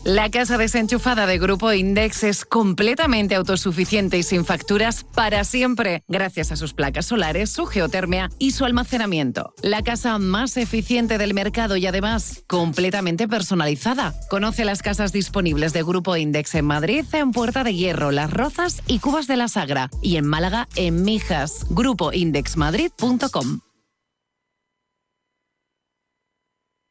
La casa desenchufada de Grupo Index es completamente autosuficiente y sin facturas para siempre, gracias a sus placas solares, su geotermia y su almacenamiento. La casa más eficiente del mercado y además completamente personalizada. Conoce las casas disponibles de Grupo Index en Madrid, en Puerta de Hierro, Las Rozas y Cubas de la Sagra, y en Málaga, en Mijas. grupoindexmadrid.com.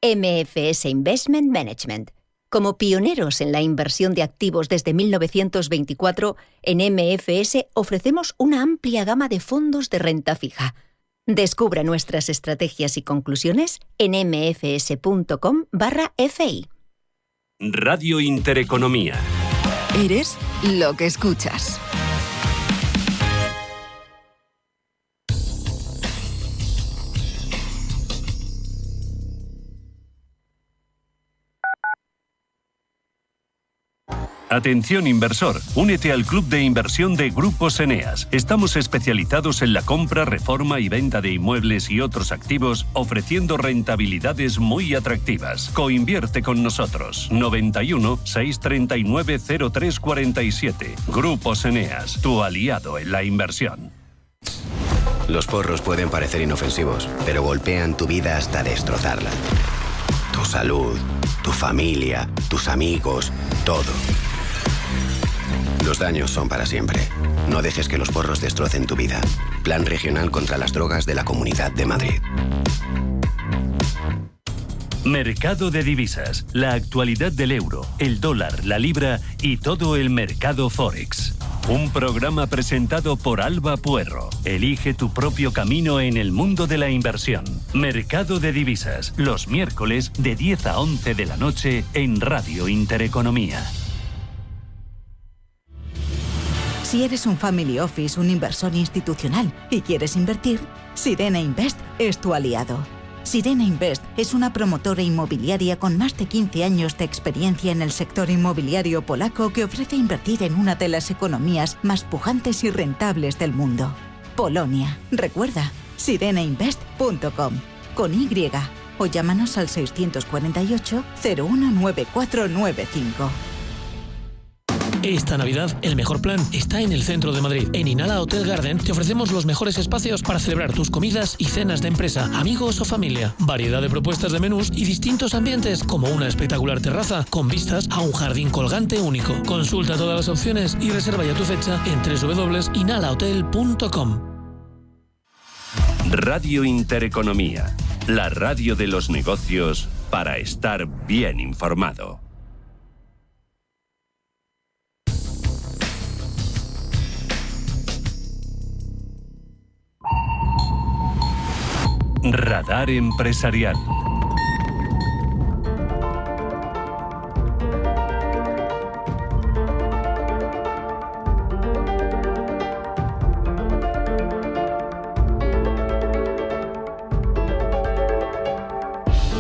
MFS Investment Management. Como pioneros en la inversión de activos desde 1924, en MFS ofrecemos una amplia gama de fondos de renta fija. Descubra nuestras estrategias y conclusiones en mfs.com/fi. Radio Intereconomía. Eres lo que escuchas. Atención inversor, únete al club de inversión de Grupos Eneas. Estamos especializados en la compra, reforma y venta de inmuebles y otros activos, ofreciendo rentabilidades muy atractivas. Coinvierte con nosotros. 91 639 0347. Grupos Eneas, tu aliado en la inversión. Los porros pueden parecer inofensivos, pero golpean tu vida hasta destrozarla. Tu salud, tu familia, tus amigos, todo. Los daños son para siempre. No dejes que los porros destrocen tu vida. Plan Regional contra las Drogas de la Comunidad de Madrid. Mercado de divisas. La actualidad del euro, el dólar, la libra y todo el mercado Forex. Un programa presentado por Alba Puerro. Elige tu propio camino en el mundo de la inversión. Mercado de divisas. Los miércoles de 10 a 11 de la noche en Radio Intereconomía. Si eres un family office, un inversor institucional y quieres invertir, Sirena Invest es tu aliado. Sirena Invest es una promotora inmobiliaria con más de 15 años de experiencia en el sector inmobiliario polaco que ofrece invertir en una de las economías más pujantes y rentables del mundo. Polonia. Recuerda, sirenainvest.com con Y o llámanos al 648 019495. Esta Navidad, el mejor plan está en el centro de Madrid. En Inala Hotel Garden te ofrecemos los mejores espacios para celebrar tus comidas y cenas de empresa, amigos o familia. Variedad de propuestas de menús y distintos ambientes, como una espectacular terraza con vistas a un jardín colgante único. Consulta todas las opciones y reserva ya tu fecha en www.inalahotel.com. Radio Intereconomía. La radio de los negocios para estar bien informado. Radar Empresarial.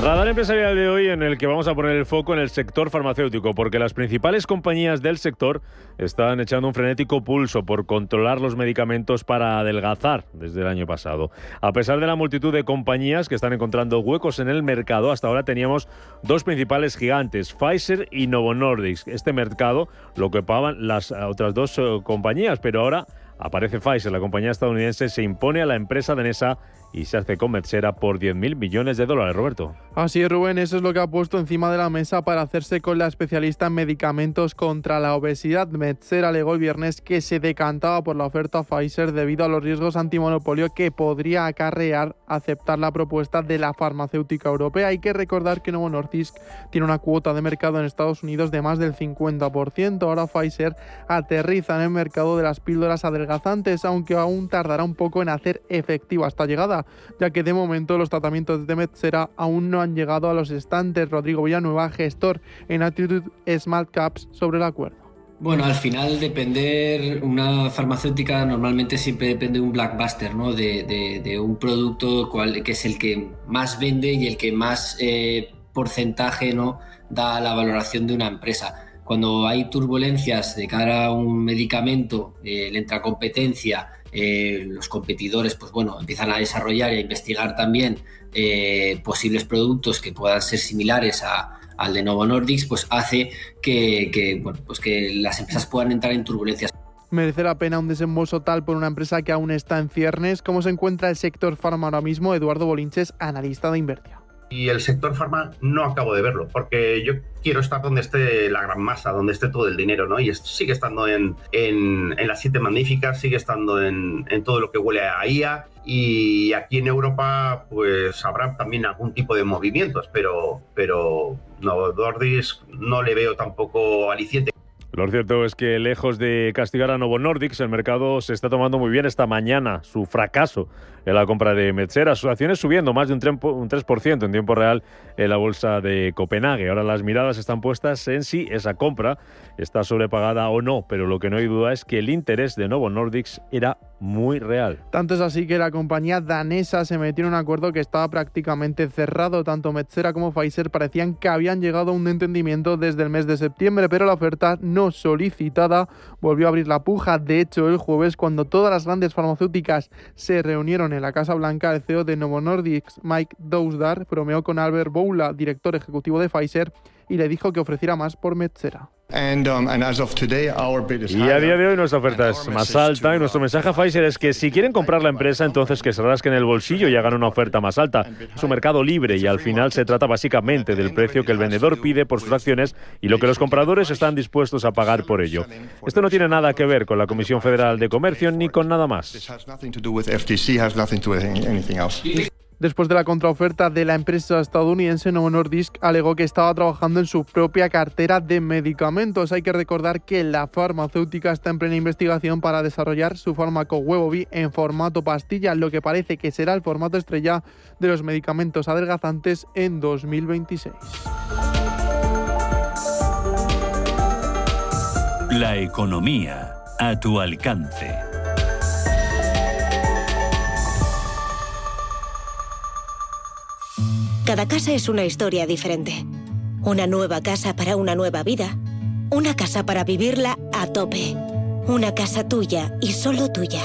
Radar empresarial de hoy en el que vamos a poner el foco en el sector farmacéutico, porque las principales compañías del sector están echando un frenético pulso por controlar los medicamentos para adelgazar desde el año pasado. A pesar de la multitud de compañías que están encontrando huecos en el mercado, hasta ahora teníamos dos principales gigantes, Pfizer y Novo Nordisk. Este mercado lo ocupaban las otras dos compañías, pero ahora aparece Pfizer. La compañía estadounidense se impone a la empresa danesa y se hace con Metsera por $10.000 millones. Roberto. Así es, Rubén, eso es lo que ha puesto encima de la mesa para hacerse con la especialista en medicamentos contra la obesidad. Metsera alegó el viernes que se decantaba por la oferta Pfizer debido a los riesgos antimonopolio que podría acarrear aceptar la propuesta de la farmacéutica europea. Hay que recordar que Novo Nordisk tiene una cuota de mercado en Estados Unidos de más del 50%. Ahora Pfizer aterriza en el mercado de las píldoras adelgazantes, aunque aún tardará un poco en hacer efectiva esta llegada, ya que de momento los tratamientos de Metsera aún no han llegado a los estantes. Rodrigo Villanueva, gestor en Attitude Small Caps, sobre el acuerdo. Bueno, al final depender, una farmacéutica normalmente siempre depende de un blockbuster, ¿no? De un producto que es el que más vende y el que más porcentaje, ¿no?, da la valoración de una empresa. Cuando hay turbulencias de cara a un medicamento, le entra competencia, los competidores pues bueno, empiezan a desarrollar y a investigar también posibles productos que puedan ser similares al de Novo Nordisk, pues hace que las empresas puedan entrar en turbulencias. ¿Merece la pena un desembolso tal por una empresa que aún está en ciernes? ¿Cómo se encuentra el sector farma ahora mismo? Eduardo Bolinches, analista de Invertia. Y el sector farma no acabo de verlo, porque yo quiero estar donde esté la gran masa, donde esté todo el dinero, ¿no? Y sigue estando en las 7 magníficas, sigue estando en todo lo que huele a IA, y aquí en Europa pues habrá también algún tipo de movimientos, pero Novo Nordisk no le veo tampoco aliciente. Lo cierto es que, lejos de castigar a Novo Nordisk, el mercado se está tomando muy bien esta mañana su fracaso en la compra de Metsera. Sus acciones subiendo más de un 3% en tiempo real en la bolsa de Copenhague. Ahora las miradas están puestas en si esa compra está sobrepagada o no, pero lo que no hay duda es que el interés de Novo Nordisk era muy real. Tanto es así que la compañía danesa se metió en un acuerdo que estaba prácticamente cerrado. Tanto Metsera como Pfizer parecían que habían llegado a un entendimiento desde el mes de septiembre, pero la oferta no solicitada volvió a abrir la puja. De hecho, el jueves, cuando todas las grandes farmacéuticas se reunieron en la Casa Blanca, el CEO de Novo Nordisk, Mike Dousdar, bromeó con Albert Bourla, director ejecutivo de Pfizer, y le dijo que ofreciera más por Metsera. Y a día de hoy nuestra oferta es más alta, y nuestro mensaje a Pfizer es que si quieren comprar la empresa, entonces que se rasquen el bolsillo y hagan una oferta más alta. Es un mercado libre y al final se trata básicamente del precio que el vendedor pide por sus acciones y lo que los compradores están dispuestos a pagar por ello. Esto no tiene nada que ver con la Comisión Federal de Comercio ni con nada más. Después de la contraoferta de la empresa estadounidense, Novo Nordisk alegó que estaba trabajando en su propia cartera de medicamentos. Hay que recordar que la farmacéutica está en plena investigación para desarrollar su fármaco Wegovy en formato pastilla, lo que parece que será el formato estrella de los medicamentos adelgazantes en 2026. La economía a tu alcance. Cada casa es una historia diferente. Una nueva casa para una nueva vida. Una casa para vivirla a tope. Una casa tuya y solo tuya.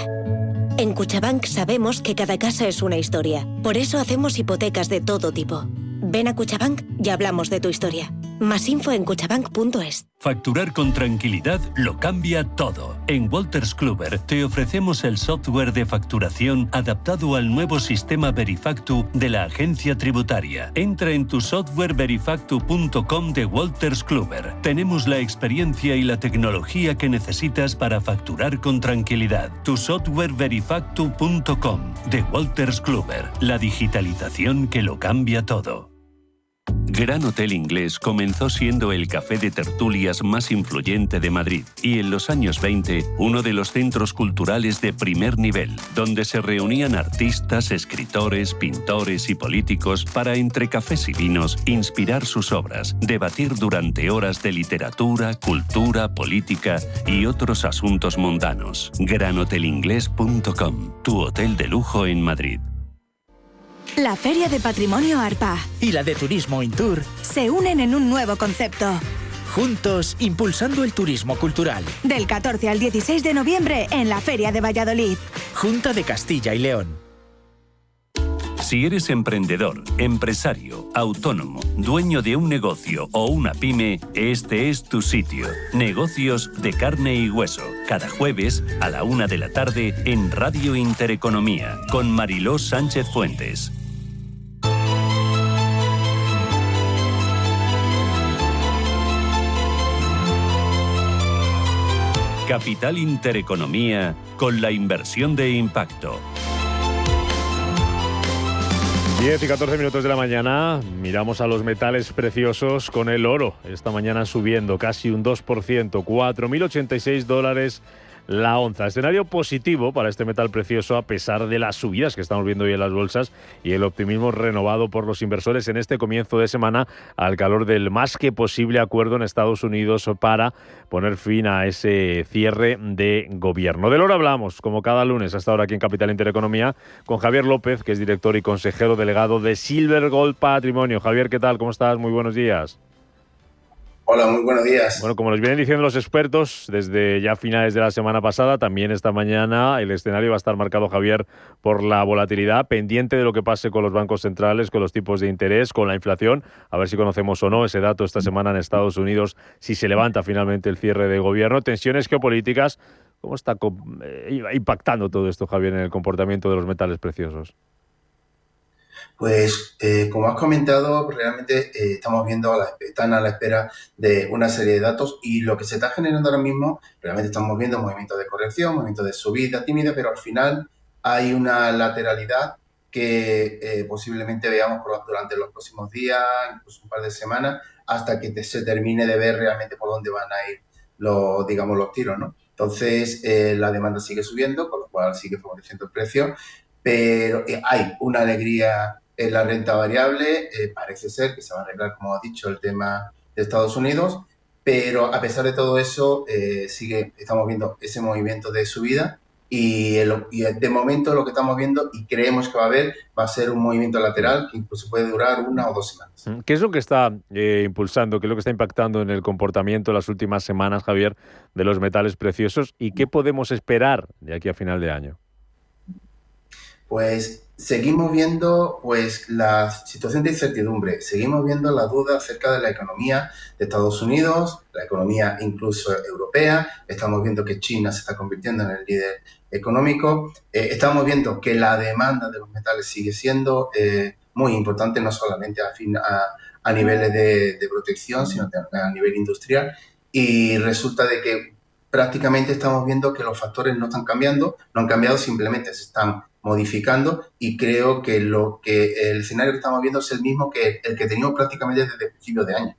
En Cuchabank sabemos que cada casa es una historia. Por eso hacemos hipotecas de todo tipo. Ven a Cuchabank y hablamos de tu historia. Más info en cuchabank.es. Facturar con tranquilidad lo cambia todo. En Wolters Kluwer te ofrecemos el software de facturación adaptado al nuevo sistema Verifactu de la agencia tributaria. Entra en tu softwareverifactu.com de Wolters Kluwer. Tenemos la experiencia y la tecnología que necesitas para facturar con tranquilidad. Tu softwareverifactu.com de Wolters Kluwer. La digitalización que lo cambia todo. Gran Hotel Inglés comenzó siendo el café de tertulias más influyente de Madrid y en los años 20 uno de los centros culturales de primer nivel, donde se reunían artistas, escritores, pintores y políticos para, entre cafés y vinos, inspirar sus obras, debatir durante horas de literatura, cultura, política y otros asuntos mundanos. GranHotelInglés.com, tu hotel de lujo en Madrid. La Feria de Patrimonio ARPA y la de Turismo Intour se unen en un nuevo concepto. Juntos, impulsando el turismo cultural. Del 14 al 16 de noviembre en la Feria de Valladolid. Junta de Castilla y León. Si eres emprendedor, empresario, autónomo, dueño de un negocio o una pyme, este es tu sitio. Negocios de carne y hueso. Cada jueves a la 1 de la tarde en Radio Intereconomía con Mariló Sánchez Fuentes. Capital Intereconomía con la inversión de impacto. 10 y 14 minutos de la mañana, miramos a los metales preciosos con el oro. Esta mañana subiendo casi un 2%, $4.086 la onza. Escenario positivo para este metal precioso a pesar de las subidas que estamos viendo hoy en las bolsas y el optimismo renovado por los inversores en este comienzo de semana al calor del más que posible acuerdo en Estados Unidos para poner fin a ese cierre de gobierno. Del oro hablamos, como cada lunes, hasta ahora aquí en Capital Intereconomía, con Javier López, que es director y consejero delegado de Silver Gold Patrimonio. Javier, ¿qué tal? ¿Cómo estás? Muy buenos días. Hola, muy buenos días. Bueno, como nos vienen diciendo los expertos, desde ya finales de la semana pasada, también esta mañana el escenario va a estar marcado, Javier, por la volatilidad, pendiente de lo que pase con los bancos centrales, con los tipos de interés, con la inflación, a ver si conocemos o no ese dato esta semana en Estados Unidos, si se levanta finalmente el cierre de gobierno, tensiones geopolíticas. ¿Cómo está impactando todo esto, Javier, en el comportamiento de los metales preciosos? Pues, como has comentado, realmente están a la espera de una serie de datos y lo que se está generando ahora mismo, realmente estamos viendo movimientos de corrección, movimientos de subida tímida, pero al final hay una lateralidad que posiblemente veamos durante los próximos días, incluso un par de semanas, hasta que se termine de ver realmente por dónde van a ir los tiros, ¿no? Entonces, la demanda sigue subiendo, con lo cual sigue favoreciendo el precio, pero hay una alegría en la renta variable, parece ser que se va a arreglar, como ha dicho, el tema de Estados Unidos, pero a pesar de todo eso, estamos viendo ese movimiento de subida y de momento lo que estamos viendo y creemos que va a ser un movimiento lateral que incluso puede durar 1 o 2 semanas. ¿Qué es lo que está impulsando, qué es lo que está impactando en el comportamiento en las últimas semanas, Javier, de los metales preciosos y qué podemos esperar de aquí a final de año? Pues seguimos viendo la situación de incertidumbre, seguimos viendo las dudas acerca de la economía de Estados Unidos, la economía incluso europea, estamos viendo que China se está convirtiendo en el líder económico, estamos viendo que la demanda de los metales sigue siendo muy importante, no solamente a niveles de protección, sino también a nivel industrial, y resulta de que prácticamente estamos viendo que los factores no están cambiando, no han cambiado, simplemente se están modificando y creo que el escenario que estamos viendo es el mismo que el que teníamos prácticamente desde el principio de año.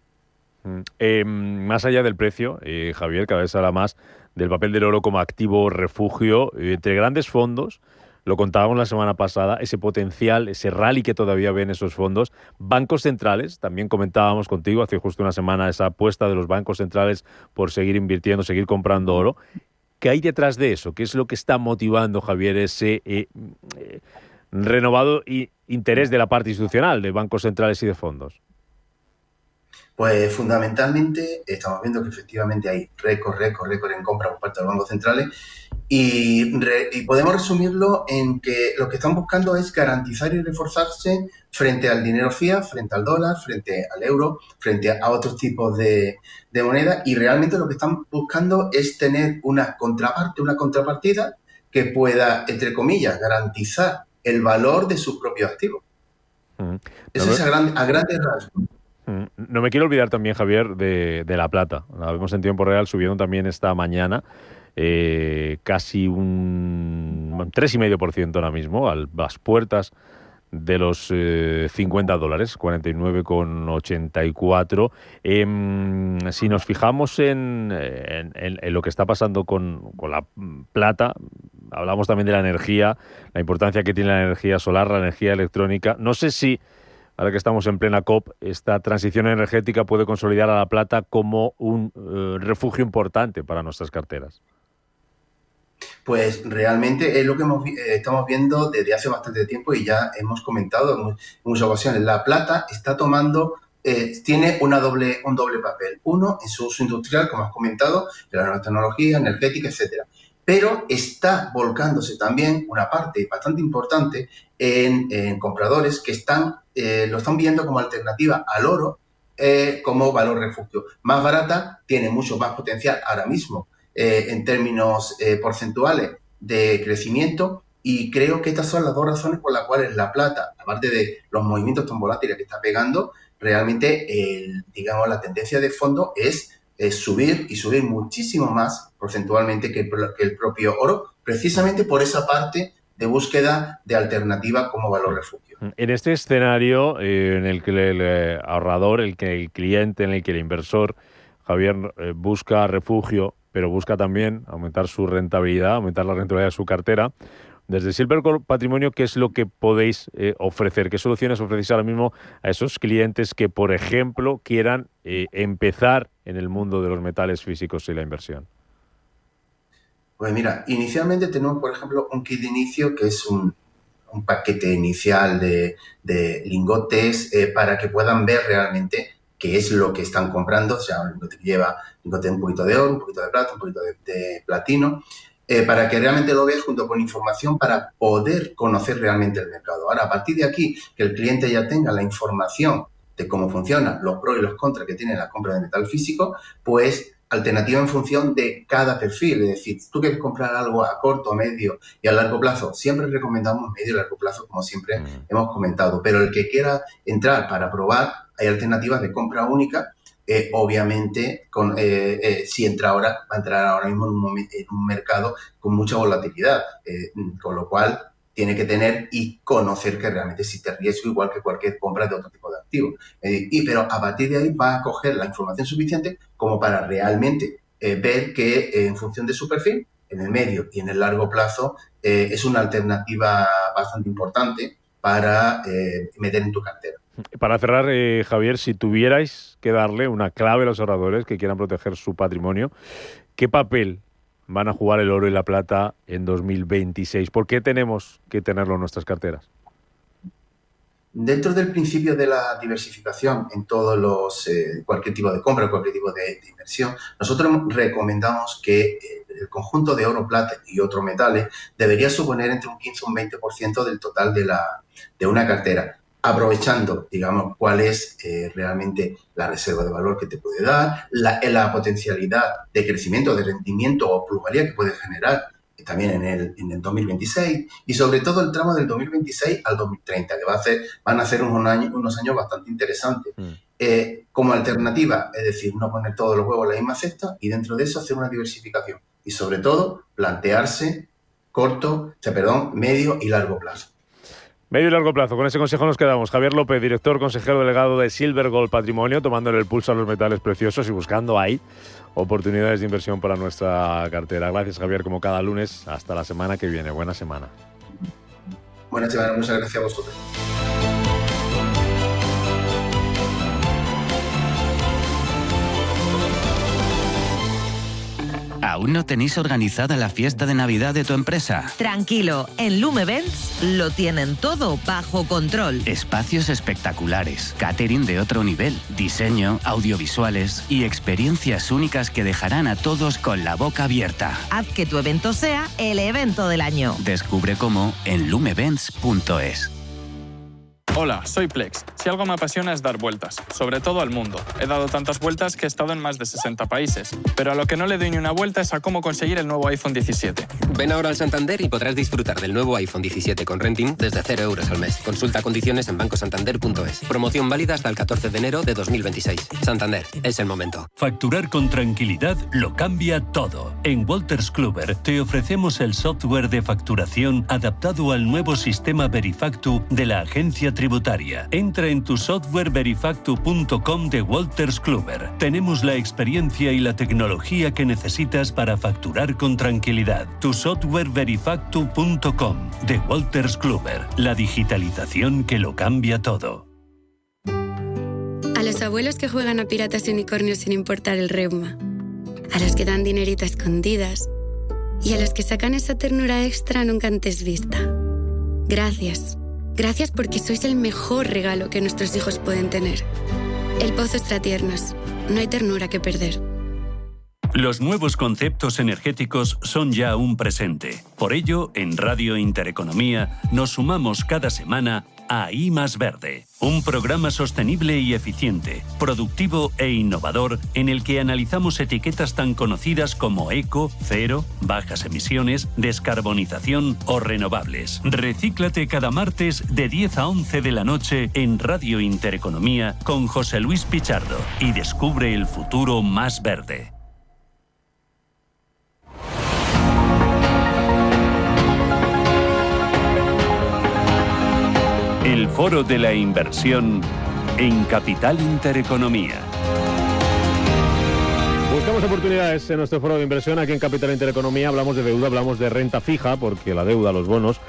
Más allá del precio, Javier, cada vez se habla más del papel del oro como activo refugio entre grandes fondos. Lo contábamos la semana pasada, ese potencial, ese rally que todavía ven esos fondos. Bancos centrales, también comentábamos contigo hace justo una semana esa apuesta de los bancos centrales por seguir invirtiendo, seguir comprando oro. ¿Qué hay detrás de eso? ¿Qué es lo que está motivando, Javier, ese renovado interés de la parte institucional, de bancos centrales y de fondos? Pues fundamentalmente estamos viendo que efectivamente hay récord en compra por parte de los bancos centrales y podemos resumirlo en que lo que están buscando es garantizar y reforzarse frente al dinero fiat, frente al dólar, frente al euro, frente a otros tipos de moneda y realmente lo que están buscando es tener una contrapartida que pueda, entre comillas, garantizar el valor de sus propios activos. Eso es a grandes rasgos. No me quiero olvidar también, Javier, de la plata. La vemos en tiempo real subiendo también esta mañana, casi un 3,5% ahora mismo, a las puertas de los $50, 49,84. Si nos fijamos en lo que está pasando con la plata, hablamos también de la energía, la importancia que tiene la energía solar, la energía electrónica. No sé si, ahora que estamos en plena COP, esta transición energética puede consolidar a la plata como un refugio importante para nuestras carteras. Pues realmente es lo que estamos viendo desde hace bastante tiempo y ya hemos comentado en muchas ocasiones. La plata está tomando, tiene un doble papel. Uno, en su uso industrial, como has comentado, de la nueva tecnología, energética, etcétera. Pero está volcándose también una parte bastante importante en compradores que lo están viendo como alternativa al oro, como valor refugio. Más barata, tiene mucho más potencial ahora mismo en términos porcentuales de crecimiento y creo que estas son las dos razones por las cuales la plata, aparte de los movimientos tan volátiles que está pegando, realmente la tendencia de fondo es subir y subir muchísimo más porcentualmente que el propio oro, precisamente por esa parte de búsqueda de alternativa como valor refugio. En este escenario en el que el ahorrador, el cliente, en el que el inversor, Javier, busca refugio, pero busca también aumentar su rentabilidad, aumentar la rentabilidad de su cartera. Desde Silvercorp Patrimonio, ¿qué es lo que podéis ofrecer? ¿Qué soluciones ofrecéis ahora mismo a esos clientes que, por ejemplo, quieran empezar en el mundo de los metales físicos y la inversión? Pues mira, inicialmente tenemos, por ejemplo, un kit de inicio que es un paquete inicial de lingotes para que puedan ver realmente qué es lo que están comprando, o sea, un lingote que lleva un poquito de oro, un poquito de plata, un poquito de platino, para que realmente lo veas junto con información para poder conocer realmente el mercado. Ahora, a partir de aquí, que el cliente ya tenga la información de cómo funciona, los pros y los contras que tiene la compra de metal físico, pues alternativa en función de cada perfil. Es decir, si tú quieres comprar algo a corto, medio y a largo plazo, siempre recomendamos medio y largo plazo, como siempre hemos comentado, pero el que quiera entrar para probar, hay alternativas de compra única. Obviamente, si entra ahora, va a entrar ahora mismo en un mercado con mucha volatilidad, con lo cual tiene que tener y conocer que realmente existe riesgo, igual que cualquier compra de otro tipo de activo. Pero a partir de ahí va a coger la información suficiente como para realmente ver que en función de su perfil, en el medio y en el largo plazo, es una alternativa bastante importante para meter en tu cartera. Para cerrar, Javier, si tuvierais que darle una clave a los ahorradores que quieran proteger su patrimonio, ¿qué papel van a jugar el oro y la plata en 2026? ¿Por qué tenemos que tenerlo en nuestras carteras? Dentro del principio de la diversificación en todos cualquier tipo de compra, cualquier tipo de inversión, nosotros recomendamos que el conjunto de oro, plata y otros metales debería suponer entre un 15 y un 20% del total de una cartera, aprovechando, digamos, cuál es realmente la reserva de valor que te puede dar, la potencialidad de crecimiento, de rendimiento o plusvalía que puede generar también en el 2026 y sobre todo el tramo del 2026 al 2030, que van a ser unos años bastante interesantes. Como alternativa, es decir, no poner todos los huevos en la misma cesta y dentro de eso hacer una diversificación y sobre todo plantearse medio y largo plazo. Medio y largo plazo, con ese consejo nos quedamos. Javier López, director consejero delegado de Silver Gold Patrimonio, tomándole el pulso a los metales preciosos y buscando ahí oportunidades de inversión para nuestra cartera. Gracias, Javier, como cada lunes. Hasta la semana que viene. Buena semana. Buena semana, muchas gracias a vosotros. ¿Aún no tenéis organizada la fiesta de Navidad de tu empresa? Tranquilo, en Loom Events lo tienen todo bajo control. Espacios espectaculares, catering de otro nivel, diseño, audiovisuales y experiencias únicas que dejarán a todos con la boca abierta. Haz que tu evento sea el evento del año. Descubre cómo en loomevents.es. Hola, soy Plex. Si algo me apasiona es dar vueltas, sobre todo al mundo. He dado tantas vueltas que he estado en más de 60 países. Pero a lo que no le doy ni una vuelta es a cómo conseguir el nuevo iPhone 17. Ven ahora al Santander y podrás disfrutar del nuevo iPhone 17 con renting desde 0 euros al mes. Consulta condiciones en bancosantander.es. Promoción válida hasta el 14 de enero de 2026. Santander, es el momento. Facturar con tranquilidad lo cambia todo. En Wolters Kluwer te ofrecemos el software de facturación adaptado al nuevo sistema Verifactu de la agencia tributaria. Entra en tu softwareverifactu.com de Wolters Kluwer. Tenemos la experiencia y la tecnología que necesitas para facturar con tranquilidad. Tu softwareverifactu.com de Wolters Kluwer. La digitalización que lo cambia todo. A los abuelos que juegan a piratas y unicornios sin importar el reuma. A los que dan dinerito a escondidas. Y a los que sacan esa ternura extra nunca antes vista. Gracias. Gracias porque sois el mejor regalo que nuestros hijos pueden tener. El Pozo Extratiernos. No hay ternura que perder. Los nuevos conceptos energéticos son ya un presente. Por ello, en Radio Intereconomía nos sumamos cada semana a I Más Verde, un programa sostenible y eficiente, productivo e innovador en el que analizamos etiquetas tan conocidas como eco, cero, bajas emisiones, descarbonización o renovables. Recíclate cada martes de 10 a 11 de la noche en Radio Intereconomía con José Luis Pichardo y descubre el futuro más verde. El Foro de la Inversión en Capital Intereconomía. Buscamos oportunidades en nuestro Foro de Inversión aquí en Capital Intereconomía. Hablamos de deuda, hablamos de renta fija, porque la deuda, los bonos,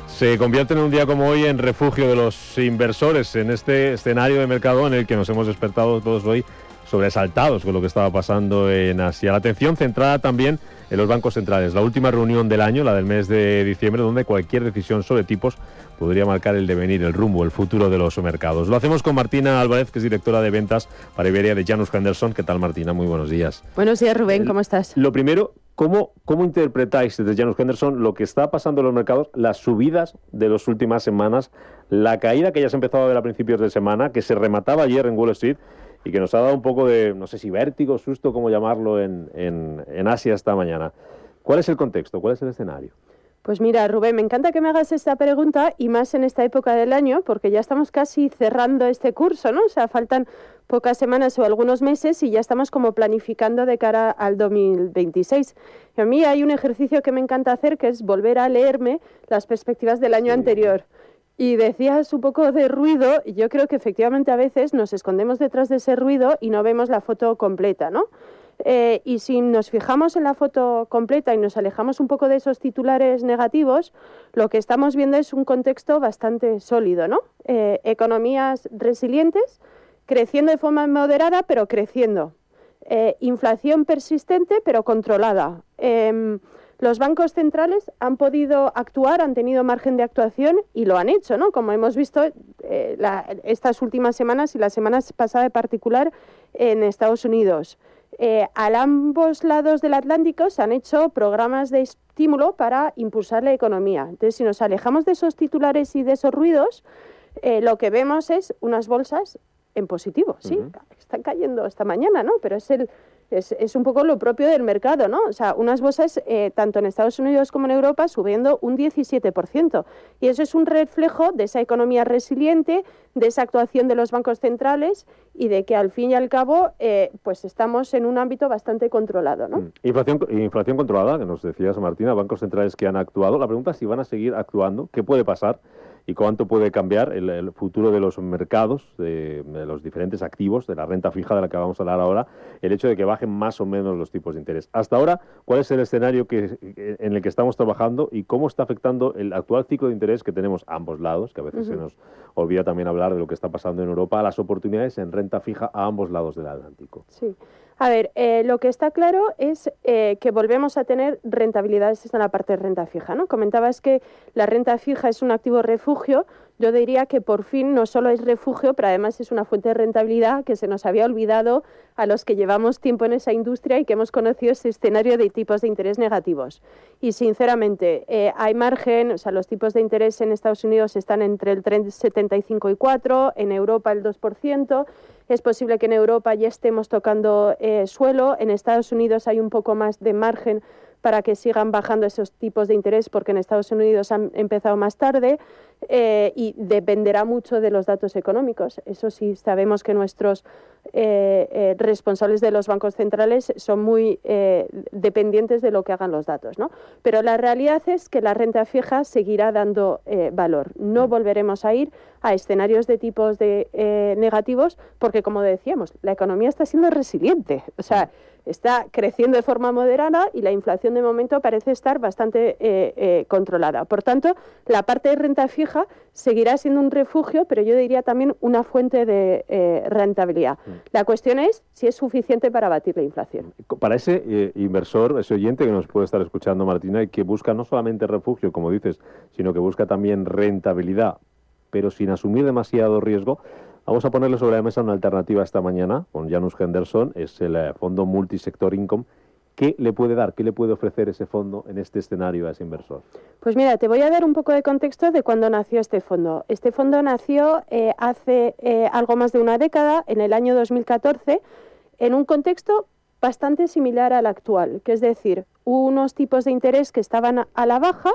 se convierten en un día como hoy en refugio de los inversores en este escenario de mercado en el que nos hemos despertado todos hoy sobresaltados con lo que estaba pasando en Asia. La atención centrada también en los bancos centrales. La última reunión del año, la del mes de diciembre, donde cualquier decisión sobre tipos podría marcar el devenir, el rumbo, el futuro de los mercados. Lo hacemos con Martina Álvarez, que es directora de ventas para Iberia de Janus Henderson. ¿Qué tal, Martina? Muy buenos días. Buenos días, Rubén. ¿Cómo estás? Lo primero, ¿cómo interpretáis desde Janus Henderson lo que está pasando en los mercados, las subidas de las últimas semanas, la caída que ya se ha empezado a ver a principios de semana, que se remataba ayer en Wall Street y que nos ha dado un poco de, no sé si vértigo, susto, cómo llamarlo, en Asia esta mañana? ¿Cuál es el contexto? ¿Cuál es el escenario? Pues mira, Rubén, me encanta que me hagas esta pregunta y más en esta época del año, porque ya estamos casi cerrando este curso, ¿no? O sea, faltan pocas semanas o algunos meses y ya estamos como planificando de cara al 2026. Y a mí hay un ejercicio que me encanta hacer, que es volver a leerme las perspectivas del año anterior. Y decías un poco de ruido, y yo creo que efectivamente a veces nos escondemos detrás de ese ruido y no vemos la foto completa, ¿no? Y si nos fijamos en la foto completa y nos alejamos un poco de esos titulares negativos, lo que estamos viendo es un contexto bastante sólido, ¿no? Economías resilientes, creciendo de forma moderada, pero creciendo. Inflación persistente, pero controlada. Los bancos centrales han podido actuar, han tenido margen de actuación y lo han hecho, ¿no? Como hemos visto estas últimas semanas y la semana pasada en particular en Estados Unidos. A ambos lados del Atlántico se han hecho programas de estímulo para impulsar la economía. Entonces, si nos alejamos de esos titulares y de esos ruidos, lo que vemos es unas bolsas en positivo, sí, están cayendo esta mañana, ¿no? Pero es un poco lo propio del mercado, ¿no? O sea, unas bolsas, tanto en Estados Unidos como en Europa, subiendo un 17%. Y eso es un reflejo de esa economía resiliente, de esa actuación de los bancos centrales y de que al fin y al cabo, pues estamos en un ámbito bastante controlado, ¿no? Inflación controlada, que nos decías, Martina, bancos centrales que han actuado. La pregunta es si van a seguir actuando, qué puede pasar y cuánto puede cambiar el futuro de los mercados, de los diferentes activos, de la renta fija de la que vamos a hablar ahora, el hecho de que bajen más o menos los tipos de interés. Hasta ahora, ¿cuál es el escenario en el que estamos trabajando y cómo está afectando el actual ciclo de interés que tenemos a ambos lados, que a veces se nos olvida también hablar de lo que está pasando en Europa, a las oportunidades en renta fija a ambos lados del Atlántico? Sí. A ver, lo que está claro es que volvemos a tener rentabilidades en la parte de renta fija, ¿no? Comentabas que la renta fija es un activo refugio. Yo diría que por fin no solo es refugio, pero además es una fuente de rentabilidad que se nos había olvidado a los que llevamos tiempo en esa industria y que hemos conocido ese escenario de tipos de interés negativos. Y sinceramente, hay margen, o sea, los tipos de interés en Estados Unidos están entre el 3,75 y 4, en Europa el 2%. Es posible que en Europa ya estemos tocando suelo. En Estados Unidos hay un poco más de margen para que sigan bajando esos tipos de interés, porque en Estados Unidos han empezado más tarde y dependerá mucho de los datos económicos. Eso sí, sabemos que nuestros responsables de los bancos centrales son muy dependientes de lo que hagan los datos, ¿no? Pero la realidad es que la renta fija seguirá dando valor. No volveremos a ir a escenarios de tipos de negativos porque, como decíamos, la economía está siendo resiliente. O sea, está creciendo de forma moderada y la inflación de momento parece estar bastante controlada. Por tanto, la parte de renta fija seguirá siendo un refugio, pero yo diría también una fuente de rentabilidad. La cuestión es si es suficiente para abatir la inflación. Para ese inversor, ese oyente que nos puede estar escuchando, Martina, y que busca no solamente refugio, como dices, sino que busca también rentabilidad, pero sin asumir demasiado riesgo, vamos a ponerle sobre la mesa una alternativa esta mañana con Janus Henderson, es el fondo Multisector Income. ¿Qué le puede dar, qué le puede ofrecer ese fondo en este escenario a ese inversor? Pues mira, te voy a dar un poco de contexto de cuándo nació este fondo. Este fondo nació hace algo más de una década, en el año 2014, en un contexto bastante similar al actual, que es decir, unos tipos de interés que estaban a la baja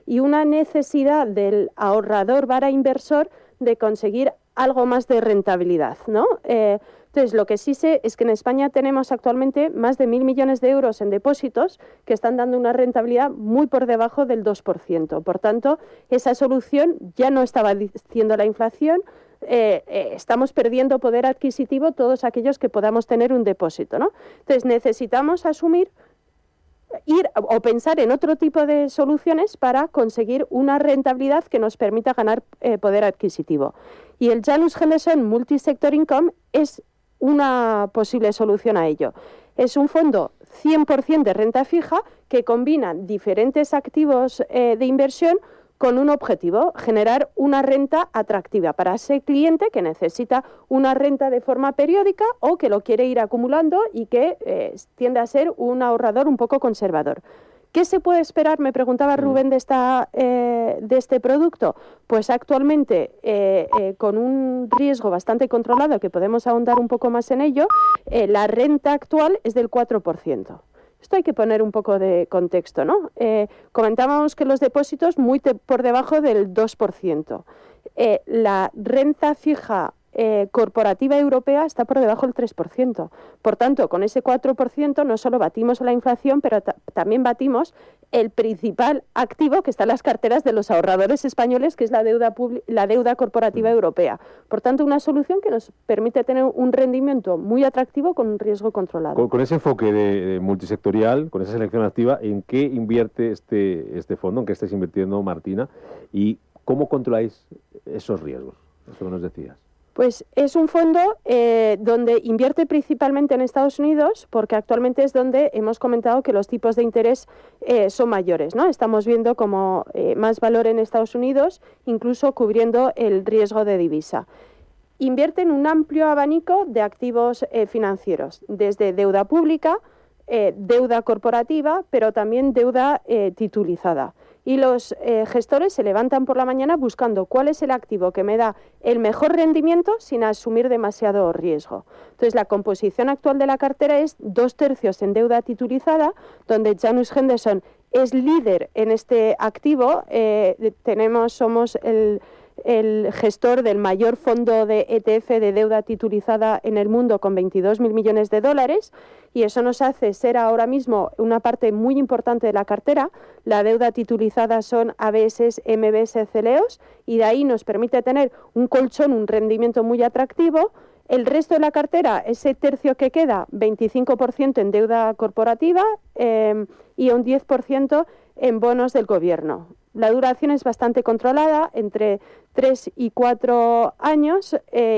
y una necesidad del ahorrador / inversor de conseguir algo más de rentabilidad, ¿no? Entonces, lo que sí sé es que en España tenemos actualmente más de 1.000 millones de euros en depósitos que están dando una rentabilidad muy por debajo del 2%. Por tanto, esa solución ya no estaba diciendo la inflación. Estamos perdiendo poder adquisitivo todos aquellos que podamos tener un depósito, ¿no? Entonces, necesitamos ir o pensar en otro tipo de soluciones para conseguir una rentabilidad que nos permita ganar poder adquisitivo. Y el Janus Henderson Multisector Income es una posible solución a ello. Es un fondo 100% de renta fija que combina diferentes activos de inversión con un objetivo, generar una renta atractiva para ese cliente que necesita una renta de forma periódica o que lo quiere ir acumulando y que tiende a ser un ahorrador un poco conservador. ¿Qué se puede esperar? Me preguntaba Rubén de este producto. Pues actualmente, con un riesgo bastante controlado, que podemos ahondar un poco más en ello, la renta actual es del 4%. Esto hay que poner un poco de contexto, ¿no? Comentábamos que los depósitos muy por debajo del 2%. La renta fija corporativa europea está por debajo del 3%. Por tanto, con ese 4% no solo batimos la inflación, pero también batimos el principal activo que está en las carteras de los ahorradores españoles, que es la deuda corporativa europea. Por tanto, una solución que nos permite tener un rendimiento muy atractivo con un riesgo controlado. Con ese enfoque de multisectorial, con esa selección activa, ¿en qué invierte este fondo? ¿En qué estáis invirtiendo, Martina? ¿Y cómo controláis esos riesgos? Eso que nos decías. Pues es un fondo donde invierte principalmente en Estados Unidos, porque actualmente es donde hemos comentado que los tipos de interés son mayores, ¿no? Estamos viendo como más valor en Estados Unidos, incluso cubriendo el riesgo de divisa. Invierte en un amplio abanico de activos financieros, desde deuda pública, deuda corporativa, pero también deuda titulizada. Y los gestores se levantan por la mañana buscando cuál es el activo que me da el mejor rendimiento sin asumir demasiado riesgo. Entonces, la composición actual de la cartera es 2/3 en deuda titulizada, donde Janus Henderson es líder en este activo. Somos el gestor del mayor fondo de ETF de deuda titulizada en el mundo, con 22.000 millones de dólares, y eso nos hace ser ahora mismo una parte muy importante de la cartera. La deuda titulizada son ABS, MBS, CLOs, y de ahí nos permite tener un colchón, un rendimiento muy atractivo. El resto de la cartera, ese tercio que queda, 25% en deuda corporativa y un 10% en bonos del gobierno. La duración es bastante controlada, entre 3 y 4 años,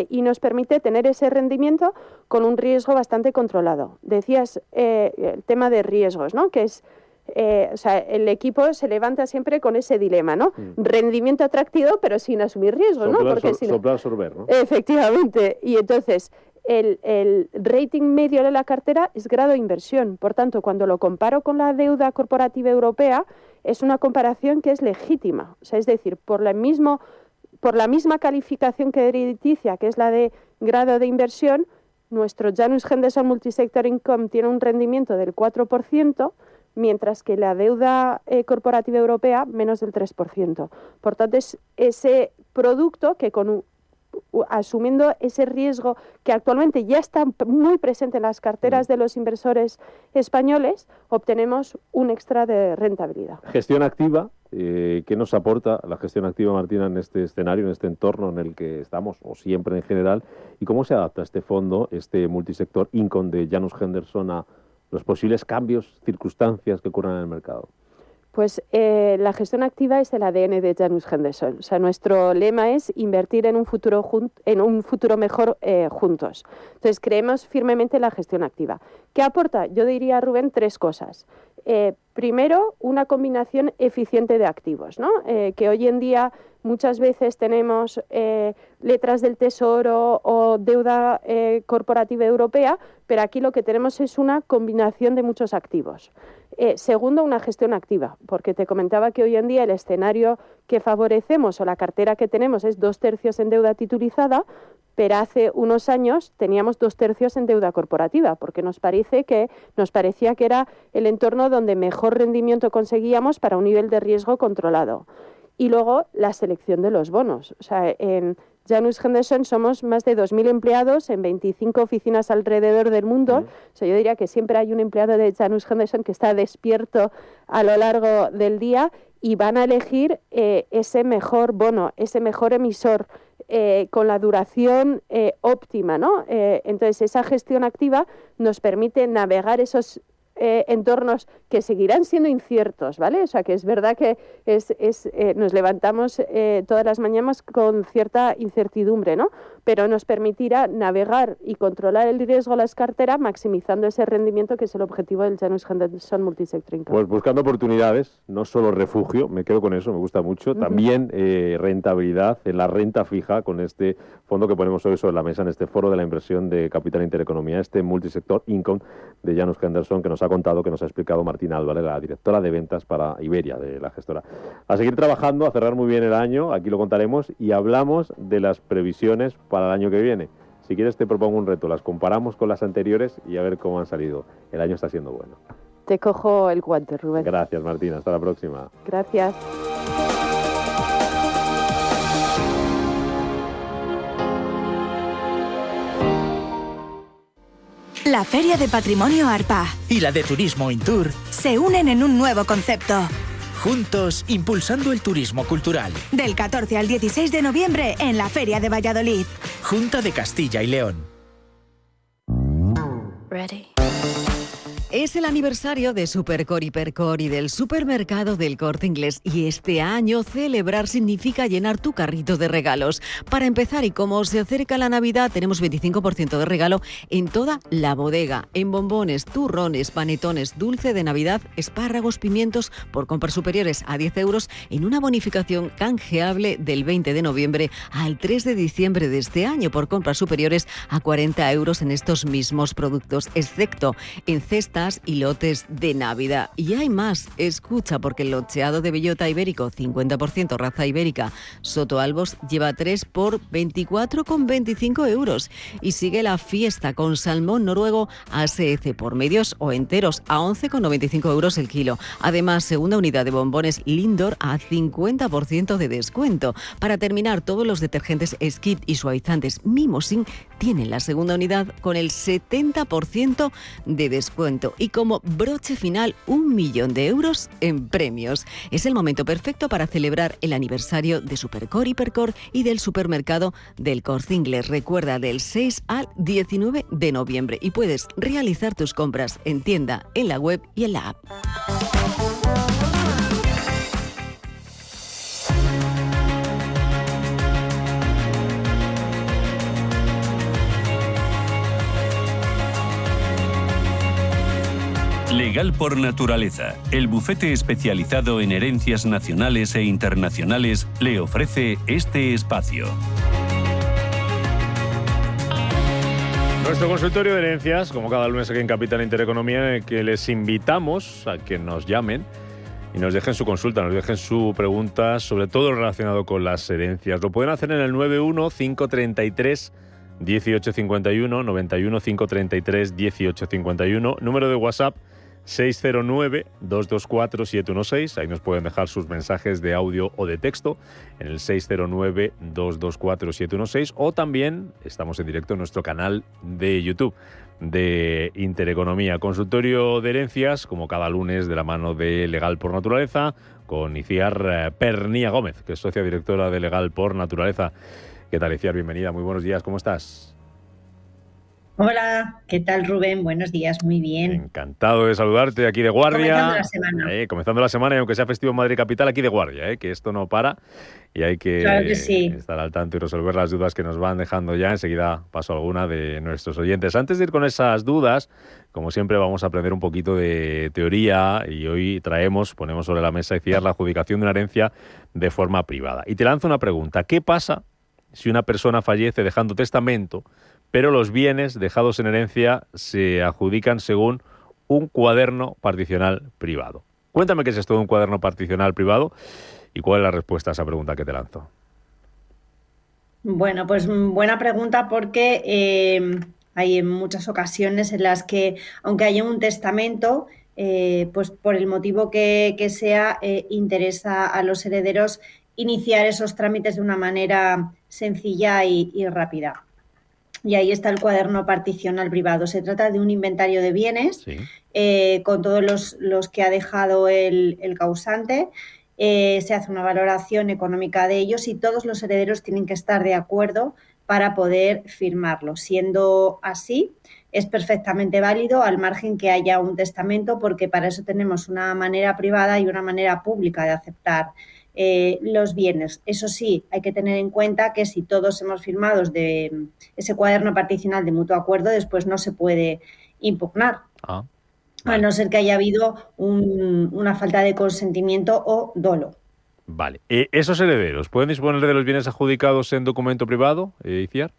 y nos permite tener ese rendimiento con un riesgo bastante controlado. Decías el tema de riesgos, ¿no? Que es, el equipo se levanta siempre con ese dilema, ¿no? Rendimiento atractivo, pero sin asumir riesgos, ¿no? Soplar, sorber, ¿no? Efectivamente. Y entonces, el rating medio de la cartera es grado de inversión. Por tanto, cuando lo comparo con la deuda corporativa europea, es una comparación que es legítima. O sea, es decir, por la misma calificación crediticia, que es la de grado de inversión, nuestro Janus Henderson Multisector Income tiene un rendimiento del 4%, mientras que la deuda corporativa europea menos del 3%. Por tanto, es ese producto que asumiendo ese riesgo que actualmente ya está muy presente en las carteras de los inversores españoles, obtenemos un extra de rentabilidad. Gestión activa, ¿qué nos aporta la gestión activa, Martina, en este escenario, en este entorno en el que estamos, o siempre en general? ¿Y cómo se adapta este fondo, este multisector Income de Janus Henderson, a los posibles cambios, circunstancias que ocurran en el mercado? Pues la gestión activa es el ADN de Janus Henderson. O sea, nuestro lema es invertir en un futuro mejor juntos. Entonces, creemos firmemente en la gestión activa. ¿Qué aporta? Yo diría, Rubén, 3 cosas. Primero, una combinación eficiente de activos, ¿no? Que hoy en día muchas veces tenemos letras del Tesoro o deuda corporativa europea, pero aquí lo que tenemos es una combinación de muchos activos. Segundo, una gestión activa, porque te comentaba que hoy en día el escenario que favorecemos o la cartera que tenemos es 2/3 en deuda titulizada, pero hace unos años teníamos 2/3 en deuda corporativa, porque nos parecía que era el entorno donde mejor rendimiento conseguíamos para un nivel de riesgo controlado. Y luego la selección de los bonos. O sea, en Janus Henderson somos más de 2.000 empleados en 25 oficinas alrededor del mundo. O sea, yo diría que siempre hay un empleado de Janus Henderson que está despierto a lo largo del día y van a elegir ese mejor bono, ese mejor emisor, con la duración óptima, ¿no? Entonces, esa gestión activa nos permite navegar esos entornos que seguirán siendo inciertos, ¿vale? O sea, que es verdad que nos levantamos todas las mañanas con cierta incertidumbre, ¿no? Pero nos permitirá navegar y controlar el riesgo a las carteras, maximizando ese rendimiento que es el objetivo del Janus Henderson Multisector Income. Pues buscando oportunidades, no solo refugio, me quedo con eso, me gusta mucho, también rentabilidad en la renta fija con este fondo que ponemos hoy sobre la mesa en este foro de la inversión de Capital Intereconomía, este Multisector Income de Janus Henderson, que nos ha contado, que nos ha explicado Martina Álvarez, la directora de ventas para Iberia, de la gestora. A seguir trabajando, a cerrar muy bien el año, aquí lo contaremos, y hablamos de las previsiones para el año que viene. Si quieres te propongo un reto, las comparamos con las anteriores y a ver cómo han salido. El año está siendo bueno. Te cojo el guante, Rubén. Gracias, Martina, hasta la próxima. Gracias. La Feria de Patrimonio ARPA y la de Turismo Intour se unen en un nuevo concepto. Juntos, impulsando el turismo cultural. Del 14 al 16 de noviembre en la Feria de Valladolid. Junta de Castilla y León. Ready. Es el aniversario de Supercore Hipercore y del supermercado del Corte Inglés, y este año celebrar significa llenar tu carrito de regalos. Para empezar, y como se acerca la Navidad, tenemos 25% de regalo en toda la bodega, en bombones, turrones, panetones, dulce de Navidad, espárragos, pimientos, por compras superiores a 10 euros, en una bonificación canjeable del 20 de noviembre al 3 de diciembre de este año, por compras superiores a 40 euros en estos mismos productos, excepto en cestas y lotes de Navidad. Y hay más, escucha, porque el locheado de bellota ibérico, 50% raza ibérica, Soto Albos, lleva 3 por 24,25 euros. Y sigue la fiesta con salmón noruego ASF por medios o enteros a 11,95 euros el kilo. Además, segunda unidad de bombones Lindor a 50% de descuento. Para terminar, todos los detergentes Skid y suavizantes Mimosin tienen la segunda unidad con el 70% de descuento. Y como broche final, 1 millón de euros en premios. Es el momento perfecto para celebrar el aniversario de Supercore Hipercore y del supermercado del Corte Inglés. Recuerda, del 6 al 19 de noviembre. Y puedes realizar tus compras en tienda, en la web y en la app. Legal por Naturaleza, el bufete especializado en herencias nacionales e internacionales, le ofrece este espacio. Nuestro consultorio de herencias, como cada lunes aquí en Capital Intereconomía, en el que les invitamos a que nos llamen y nos dejen su consulta, nos dejen su pregunta sobre todo relacionado con las herencias. Lo pueden hacer en el 91 533 1851, 91 533 1851, número de WhatsApp 609-224-716. Ahí nos pueden dejar sus mensajes de audio o de texto en el 609-224-716, o también estamos en directo en nuestro canal de YouTube de Intereconomía. Consultorio de herencias, como cada lunes, de la mano de Legal por Naturaleza, con Iciar Pernía Gómez, que es socia directora de Legal por Naturaleza. ¿Qué tal, Iciar? Bienvenida, muy buenos días, ¿cómo estás? Hola, ¿qué tal, Rubén? Buenos días, muy bien. Encantado de saludarte aquí de guardia. Comenzando la semana. Comenzando la semana, y aunque sea festivo en Madrid Capital, aquí de guardia, que esto no para y hay que, claro que sí, estar al tanto y resolver las dudas que nos van dejando ya. Enseguida paso a alguna de nuestros oyentes. Antes de ir con esas dudas, como siempre, vamos a aprender un poquito de teoría, y hoy ponemos sobre la mesa, la adjudicación de una herencia de forma privada. Y te lanzo una pregunta: ¿qué pasa si una persona fallece dejando testamento, pero los bienes dejados en herencia se adjudican según un cuaderno particional privado? Cuéntame qué es esto de un cuaderno particional privado y cuál es la respuesta a esa pregunta que te lanzo. Bueno, pues buena pregunta, porque hay en muchas ocasiones en las que, aunque haya un testamento, pues por el motivo que sea, interesa a los herederos iniciar esos trámites de una manera sencilla y rápida. Y ahí está el cuaderno particional privado. Se trata de un inventario de bienes, sí, con todos los que ha dejado el causante. Se hace una valoración económica de ellos y todos los herederos tienen que estar de acuerdo para poder firmarlo. Siendo así, es perfectamente válido al margen que haya un testamento, porque para eso tenemos una manera privada y una manera pública de aceptar los bienes. Eso sí, hay que tener en cuenta que si todos hemos firmado de ese cuaderno particional de mutuo acuerdo, después no se puede impugnar. A no ser que haya habido una falta de consentimiento o dolo. Vale. ¿Esos herederos pueden disponer de los bienes adjudicados en documento privado, Iciar?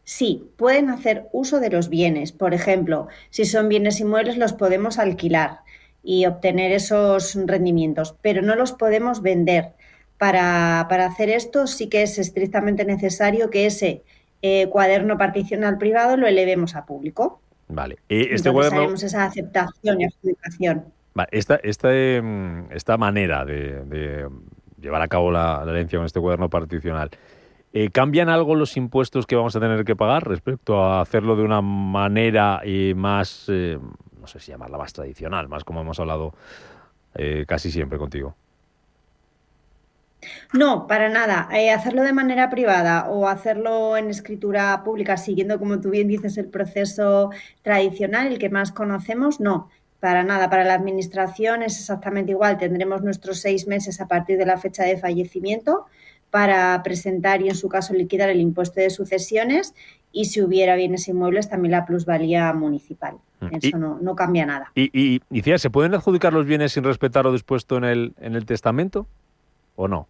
Sí, pueden hacer uso de los bienes. Por ejemplo, si son bienes inmuebles, los podemos alquilar y obtener esos rendimientos, pero no los podemos vender. Para hacer esto sí que es estrictamente necesario que ese cuaderno particional privado lo elevemos a público. Vale. Entonces haremos esa aceptación y adjudicación. Vale. Esta manera de llevar a cabo la herencia con este cuaderno particional, ¿cambian algo los impuestos que vamos a tener que pagar respecto a hacerlo de una manera más, no sé si llamarla más tradicional, más como hemos hablado casi siempre contigo? No, para nada. Hacerlo de manera privada o hacerlo en escritura pública, siguiendo, como tú bien dices, el proceso tradicional, el que más conocemos, no, para nada. Para la administración es exactamente igual. Tendremos nuestros 6 meses a partir de la fecha de fallecimiento para presentar y, en su caso, liquidar el impuesto de sucesiones, y si hubiera bienes inmuebles, también la plusvalía municipal. Eso no cambia nada. ¿Y Iciar, se pueden adjudicar los bienes sin respetar lo dispuesto en el testamento o no?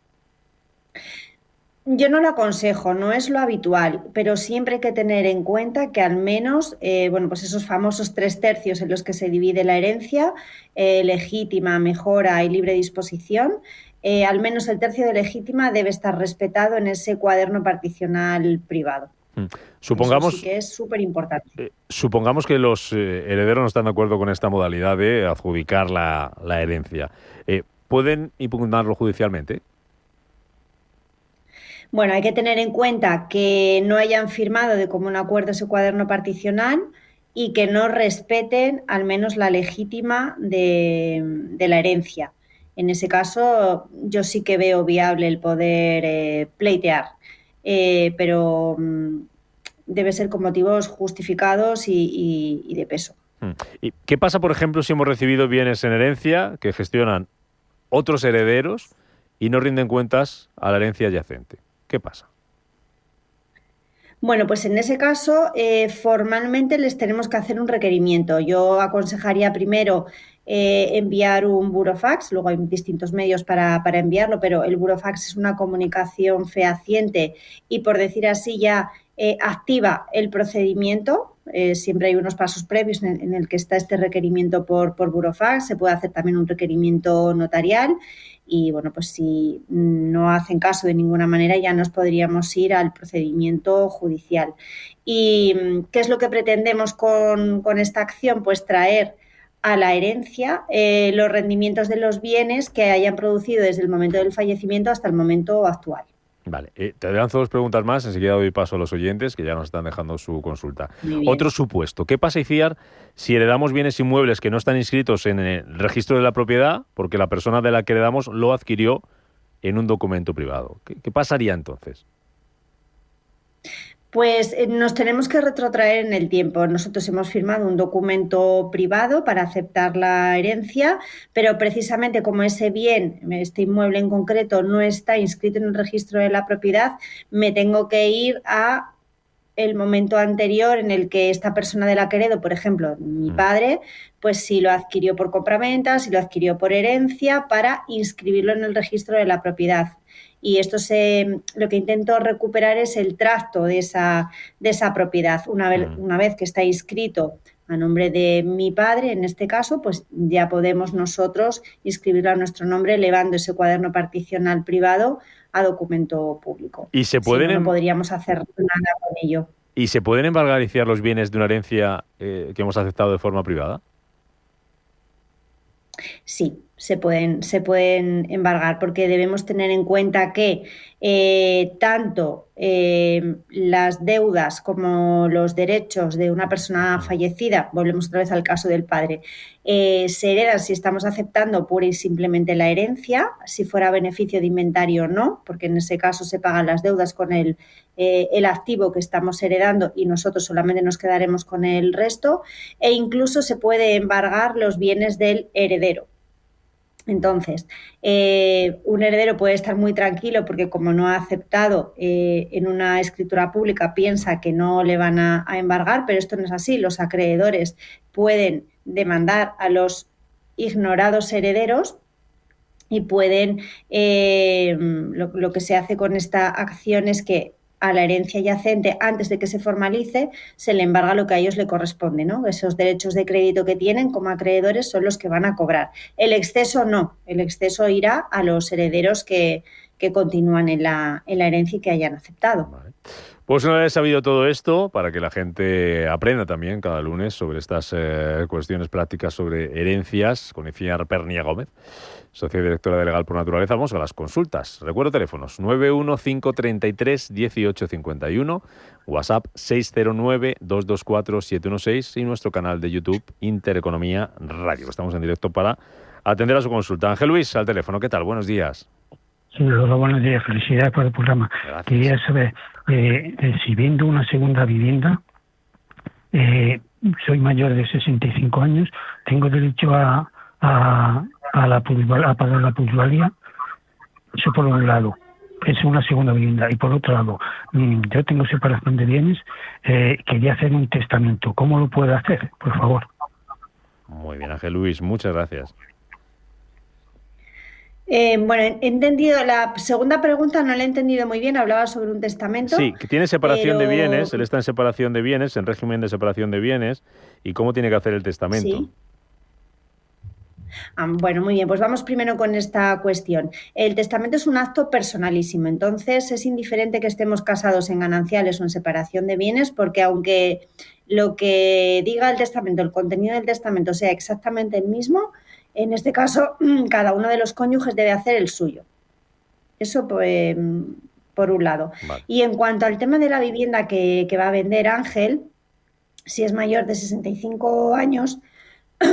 Yo no lo aconsejo, no es lo habitual, pero siempre hay que tener en cuenta que al menos, pues esos famosos 3/3 en los que se divide la herencia, legítima, mejora y libre disposición, al menos el tercio de legítima debe estar respetado en ese cuaderno particional privado. Supongamos, eso sí que es súper importante. Supongamos que los herederos no están de acuerdo con esta modalidad de adjudicar la herencia. ¿Pueden impugnarlo judicialmente? Bueno, hay que tener en cuenta que no hayan firmado de común acuerdo ese cuaderno particional y que no respeten al menos la legítima de la herencia. En ese caso, yo sí que veo viable el poder pleitear, pero debe ser con motivos justificados y de peso. ¿Y qué pasa, por ejemplo, si hemos recibido bienes en herencia que gestionan otros herederos y no rinden cuentas a la herencia adyacente? ¿Qué pasa? Bueno, pues en ese caso, formalmente les tenemos que hacer un requerimiento. Yo aconsejaría primero enviar un burofax, luego hay distintos medios para enviarlo, pero el burofax es una comunicación fehaciente y, por decir así, ya activa el procedimiento. Siempre hay unos pasos previos en el que está este requerimiento por burofax. Se puede hacer también un requerimiento notarial. Y bueno, pues si no hacen caso de ninguna manera, ya nos podríamos ir al procedimiento judicial. ¿Y qué es lo que pretendemos con esta acción? Pues traer a la herencia los rendimientos de los bienes que hayan producido desde el momento del fallecimiento hasta el momento actual. Vale, te lanzo 2 preguntas más, enseguida doy paso a los oyentes que ya nos están dejando su consulta. Otro supuesto, ¿qué pasa, Iciar, si heredamos bienes inmuebles que no están inscritos en el registro de la propiedad porque la persona de la que heredamos lo adquirió en un documento privado? ¿Qué pasaría entonces? Pues nos tenemos que retrotraer en el tiempo. Nosotros hemos firmado un documento privado para aceptar la herencia, pero precisamente como ese bien, este inmueble en concreto, no está inscrito en el registro de la propiedad, me tengo que ir a el momento anterior en el que esta persona de la que heredo, por ejemplo, mi padre, pues si lo adquirió por compraventa, si lo adquirió por herencia, para inscribirlo en el registro de la propiedad. Y esto lo que intento recuperar es el tracto de esa propiedad. Una vez que está inscrito a nombre de mi padre, en este caso, pues ya podemos nosotros inscribirlo a nuestro nombre, elevando ese cuaderno particional privado a documento público. ¿Y se pueden no podríamos hacer nada con ello. ¿Y se pueden embargar los bienes de una herencia que hemos aceptado de forma privada? Sí, se pueden embargar, porque debemos tener en cuenta que tanto las deudas como los derechos de una persona fallecida, volvemos otra vez al caso del padre, se heredan si estamos aceptando pura y simplemente la herencia, si fuera beneficio de inventario no, porque en ese caso se pagan las deudas con el activo que estamos heredando y nosotros solamente nos quedaremos con el resto, e incluso se puede embargar los bienes del heredero. Entonces, un heredero puede estar muy tranquilo porque como no ha aceptado en una escritura pública, piensa que no le van a embargar, pero esto no es así. Los acreedores pueden demandar a los ignorados herederos y pueden, lo que se hace con esta acción es que a la herencia yacente, antes de que se formalice, se le embarga lo que a ellos le corresponde, ¿no? Esos derechos de crédito que tienen como acreedores son los que van a cobrar. El exceso no, el exceso irá a los herederos que continúan en la herencia y que hayan aceptado. Vale. Pues una vez sabido todo esto, para que la gente aprenda también cada lunes sobre estas cuestiones prácticas sobre herencias, con Iciar Pernia Gómez, socia directora de Legal por Naturaleza, vamos a las consultas. Recuerdo teléfonos 915331851, WhatsApp 609224716 y nuestro canal de YouTube Intereconomía Radio. Estamos en directo para atender a su consulta. Ángel Luis, al teléfono, ¿qué tal? Buenos días. Sí, hola, buenos días. Felicidades por el programa. Gracias. Quería saber si vendo una segunda vivienda, soy mayor de 65 años, tengo derecho a pagar la plusvalía. Eso por un lado, es una segunda vivienda. Y por otro lado, yo tengo separación de bienes, quería hacer un testamento. ¿Cómo lo puedo hacer, por favor? Muy bien, Ángel Luis, muchas gracias. Bueno, he entendido la segunda pregunta, no la he entendido muy bien, hablaba sobre un testamento. Sí, que tiene separación de bienes, él está en separación de bienes, en régimen de separación de bienes, y cómo tiene que hacer el testamento. Sí. Bueno, muy bien, pues vamos primero con esta cuestión. El testamento es un acto personalísimo, entonces es indiferente que estemos casados en gananciales o en separación de bienes, porque aunque lo que diga el testamento, el contenido del testamento sea exactamente el mismo, en este caso cada uno de los cónyuges debe hacer el suyo. Eso pues, por un lado. Vale. Y en cuanto al tema de la vivienda que va a vender Ángel, si es mayor de 65 años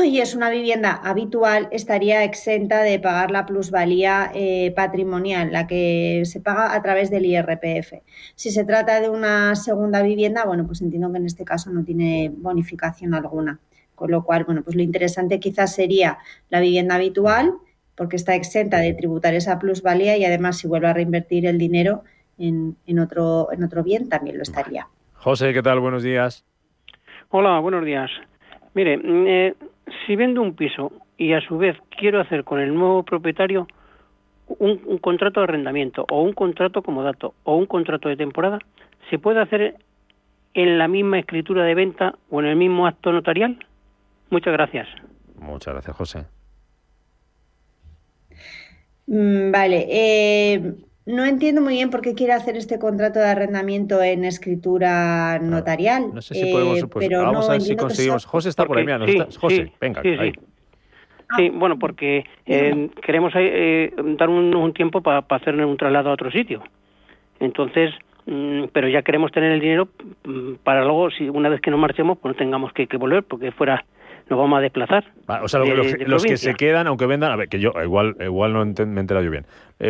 y es una vivienda habitual, estaría exenta de pagar la plusvalía patrimonial, la que se paga a través del IRPF. Si se trata de una segunda vivienda, bueno, pues entiendo que en este caso no tiene bonificación alguna. Con lo cual, bueno, pues lo interesante quizás sería la vivienda habitual, porque está exenta de tributar esa plusvalía y además si vuelve a reinvertir el dinero en otro bien, también lo estaría. José, ¿qué tal? Buenos días. Hola, buenos días. Mire, si vendo un piso y a su vez quiero hacer con el nuevo propietario un contrato de arrendamiento o un contrato comodato o un contrato de temporada, ¿se puede hacer en la misma escritura de venta o en el mismo acto notarial? Muchas gracias. Muchas gracias, José. Vale, no entiendo muy bien por qué quiere hacer este contrato de arrendamiento en escritura notarial. No sé si podemos... Pues, pero vamos a ver si conseguimos... José está por ahí, mira, José, venga. Sí. Sí, bueno, porque queremos dar un tiempo para hacer un traslado a otro sitio. Entonces... pero ya queremos tener el dinero para luego, si una vez que nos marchemos, pues no tengamos que volver, porque fuera nos vamos a desplazar. O sea, los que se quedan, aunque vendan, a ver, que yo igual no me he enterado yo bien.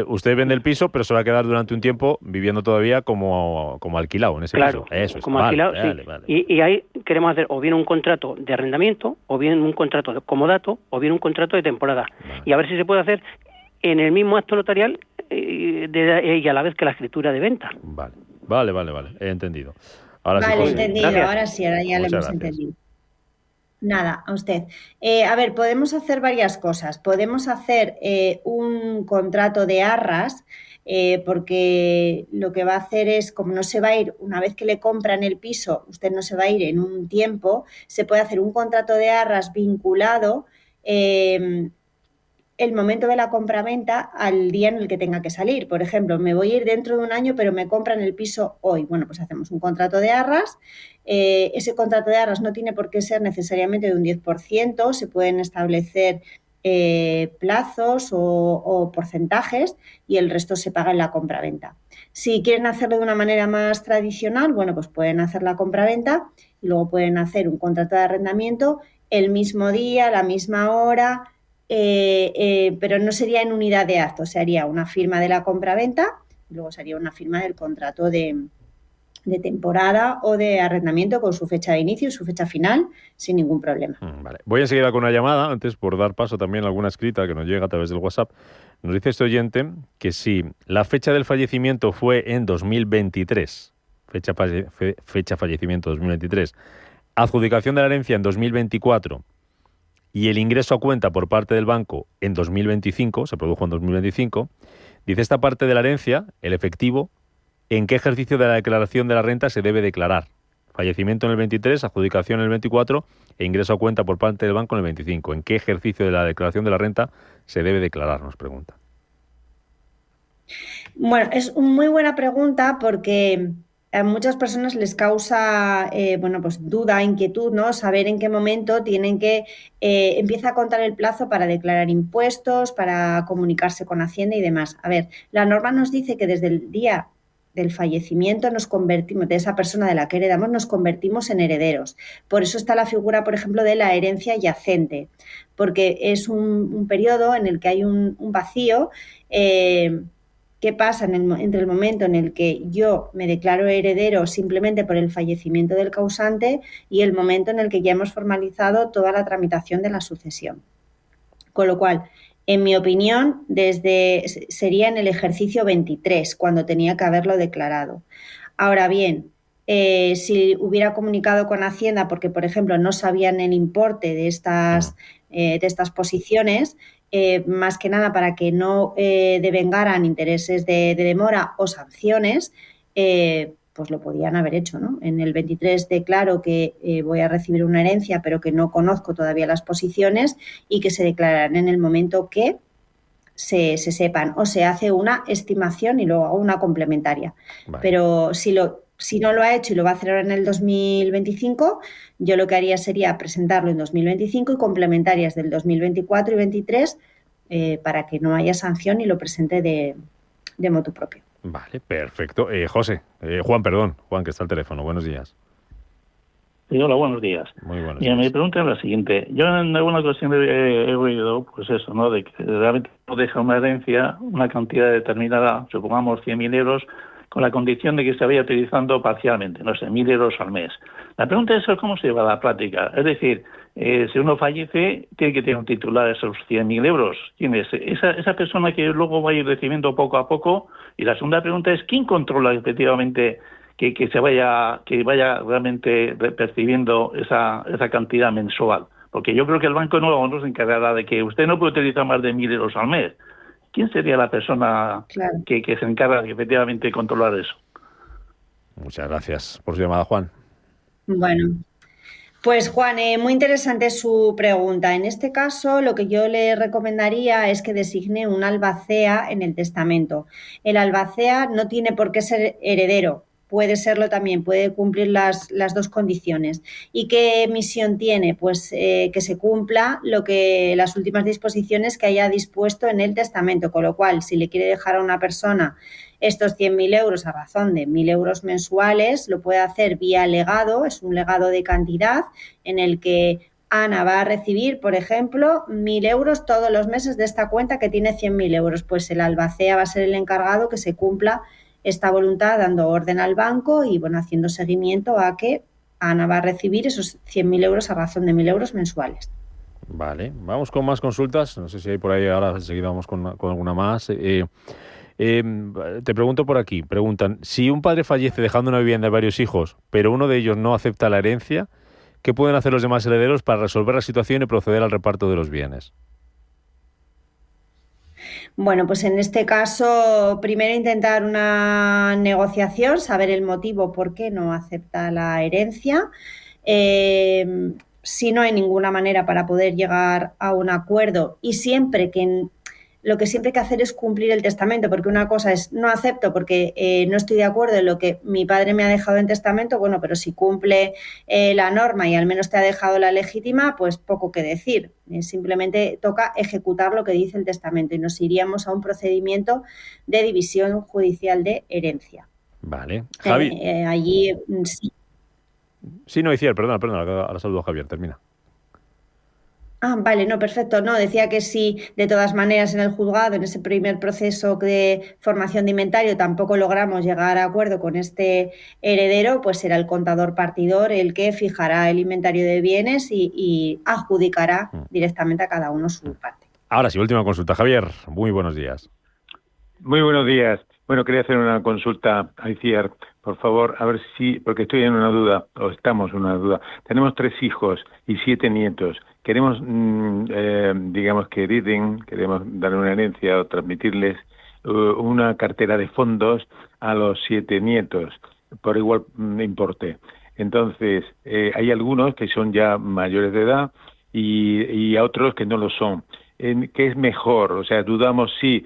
Usted vende el piso, pero se va a quedar durante un tiempo viviendo todavía como alquilado en ese piso. Eso es. Como alquilado, sí. Vale. Y ahí queremos hacer o bien un contrato de arrendamiento, o bien un contrato de comodato, o bien un contrato de temporada. Vale. Y a ver si se puede hacer en el mismo acto notarial y a la vez que la escritura de venta. Vale, he entendido. Ahora vale, sí, entendido, gracias. Ahora sí, ahora ya lo hemos entendido. Nada, a usted. A ver, podemos hacer varias cosas. Podemos hacer un contrato de arras, porque lo que va a hacer es, como no se va a ir, una vez que le compran el piso, usted no se va a ir en un tiempo, se puede hacer un contrato de arras vinculado el momento de la compraventa al día en el que tenga que salir. Por ejemplo, me voy a ir dentro de un año, pero me compran el piso hoy. Bueno, pues hacemos un contrato de arras. Ese contrato de arras no tiene por qué ser necesariamente de un 10%, se pueden establecer plazos o porcentajes y el resto se paga en la compraventa. Si quieren hacerlo de una manera más tradicional, bueno, pues pueden hacer la compraventa y luego pueden hacer un contrato de arrendamiento el mismo día, la misma hora, pero no sería en unidad de actos, se haría una firma de la compraventa y luego sería una firma del contrato de temporada o de arrendamiento con su fecha de inicio y su fecha final sin ningún problema. Vale. Voy enseguida con una llamada, antes por dar paso también a alguna escrita que nos llega a través del WhatsApp. Nos dice este oyente que si la fecha del fallecimiento fue en 2023, fecha fallecimiento 2023, adjudicación de la herencia en 2024 y el ingreso a cuenta por parte del banco en 2025, se produjo en 2025, dice esta parte de la herencia, el efectivo, ¿en qué ejercicio de la declaración de la renta se debe declarar? Fallecimiento en el 23, adjudicación en el 24 e ingreso a cuenta por parte del banco en el 25. ¿En qué ejercicio de la declaración de la renta se debe declarar? Nos pregunta. Bueno, es una muy buena pregunta porque a muchas personas les causa pues duda, inquietud, ¿no? Saber en qué momento tienen que empieza a contar el plazo para declarar impuestos, para comunicarse con Hacienda y demás. A ver, la norma nos dice que desde el día del fallecimiento nos convertimos, de esa persona de la que heredamos, nos convertimos en herederos. Por eso está la figura, por ejemplo, de la herencia yacente, porque es un periodo en el que hay un vacío que pasa entre el momento en el que yo me declaro heredero simplemente por el fallecimiento del causante y el momento en el que ya hemos formalizado toda la tramitación de la sucesión. Con lo cual, en mi opinión, sería en el ejercicio 23, cuando tenía que haberlo declarado. Ahora bien, si hubiera comunicado con Hacienda porque, por ejemplo, no sabían el importe de estas posiciones, más que nada para que no devengaran intereses de demora o sanciones, pues lo podían haber hecho, ¿no? En el 23 declaro que voy a recibir una herencia, pero que no conozco todavía las posiciones y que se declararán en el momento que se sepan, o se hace una estimación y luego hago una complementaria. Vale. Pero si no lo ha hecho y lo va a hacer ahora en el 2025, yo lo que haría sería presentarlo en 2025 y complementarias del 2024 y 2023 para que no haya sanción y lo presente de motu propio. Vale, perfecto. Juan, que está al teléfono. Buenos días. Sí, hola, buenos días. Muy buenos días. Mi pregunta es la siguiente. Yo en alguna ocasión he oído, pues eso, ¿no? De que realmente no deja una herencia, una cantidad determinada, supongamos 100.000 euros, con la condición de que se vaya utilizando parcialmente, no sé, 1.000 euros al mes. La pregunta es cómo se lleva a la práctica. Es decir, si uno fallece, tiene que tener un titular de esos 100.000 euros. ¿Quién es? Esa persona que luego va a ir recibiendo poco a poco. Y la segunda pregunta es, ¿quién controla efectivamente que vaya realmente percibiendo esa cantidad mensual? Porque yo creo que el banco no se encargará de que usted no puede utilizar más de 1.000 euros al mes. ¿Quién sería la persona que se encarga de efectivamente controlar eso? Muchas gracias por su llamada, Juan. Bueno, pues Juan, muy interesante su pregunta. En este caso, lo que yo le recomendaría es que designe un albacea en el testamento. El albacea no tiene por qué ser heredero. Puede serlo también, puede cumplir las dos condiciones. ¿Y qué misión tiene? Pues que se cumpla las últimas disposiciones que haya dispuesto en el testamento, con lo cual, si le quiere dejar a una persona estos 100.000 euros a razón de 1.000 euros mensuales, lo puede hacer vía legado, es un legado de cantidad en el que Ana va a recibir, por ejemplo, 1.000 euros todos los meses de esta cuenta que tiene 100.000 euros. Pues el albacea va a ser el encargado que se cumpla esta voluntad, dando orden al banco y haciendo seguimiento a que Ana va a recibir esos 100.000 euros a razón de 1.000 euros mensuales. Vale, vamos con más consultas. No sé si hay por ahí, ahora enseguida vamos con alguna más. Te pregunto por aquí, preguntan, si un padre fallece dejando una vivienda de varios hijos, pero uno de ellos no acepta la herencia, ¿qué pueden hacer los demás herederos para resolver la situación y proceder al reparto de los bienes? Bueno, pues en este caso, primero intentar una negociación, saber el motivo por qué no acepta la herencia. Si no hay ninguna manera para poder llegar a un acuerdo y siempre que lo que siempre hay que hacer es cumplir el testamento, porque una cosa es no acepto porque no estoy de acuerdo en lo que mi padre me ha dejado en testamento, bueno, pero si cumple la norma y al menos te ha dejado la legítima, pues poco que decir. Simplemente toca ejecutar lo que dice el testamento y nos iríamos a un procedimiento de división judicial de herencia. Vale. Javi. Allí sí. Sí, no, Iciar, perdona, ahora saludo a Javier, termina. Vale, no, perfecto. No, decía que si de todas maneras en el juzgado, en ese primer proceso de formación de inventario, tampoco logramos llegar a acuerdo con este heredero, pues será el contador partidor el que fijará el inventario de bienes y adjudicará directamente a cada uno su parte. Ahora sí, última consulta. Javier, muy buenos días. Muy buenos días. Bueno, quería hacer una consulta a Iciar, por favor, a ver si, porque estoy en una duda, o estamos en una duda. Tenemos 3 hijos y 7 nietos. Queremos, digamos, que hereden, queremos darle una herencia o transmitirles una cartera de fondos a los 7 nietos, por igual importe. Entonces, hay algunos que son ya mayores de edad y a otros que no lo son. ¿Qué es mejor? O sea, dudamos si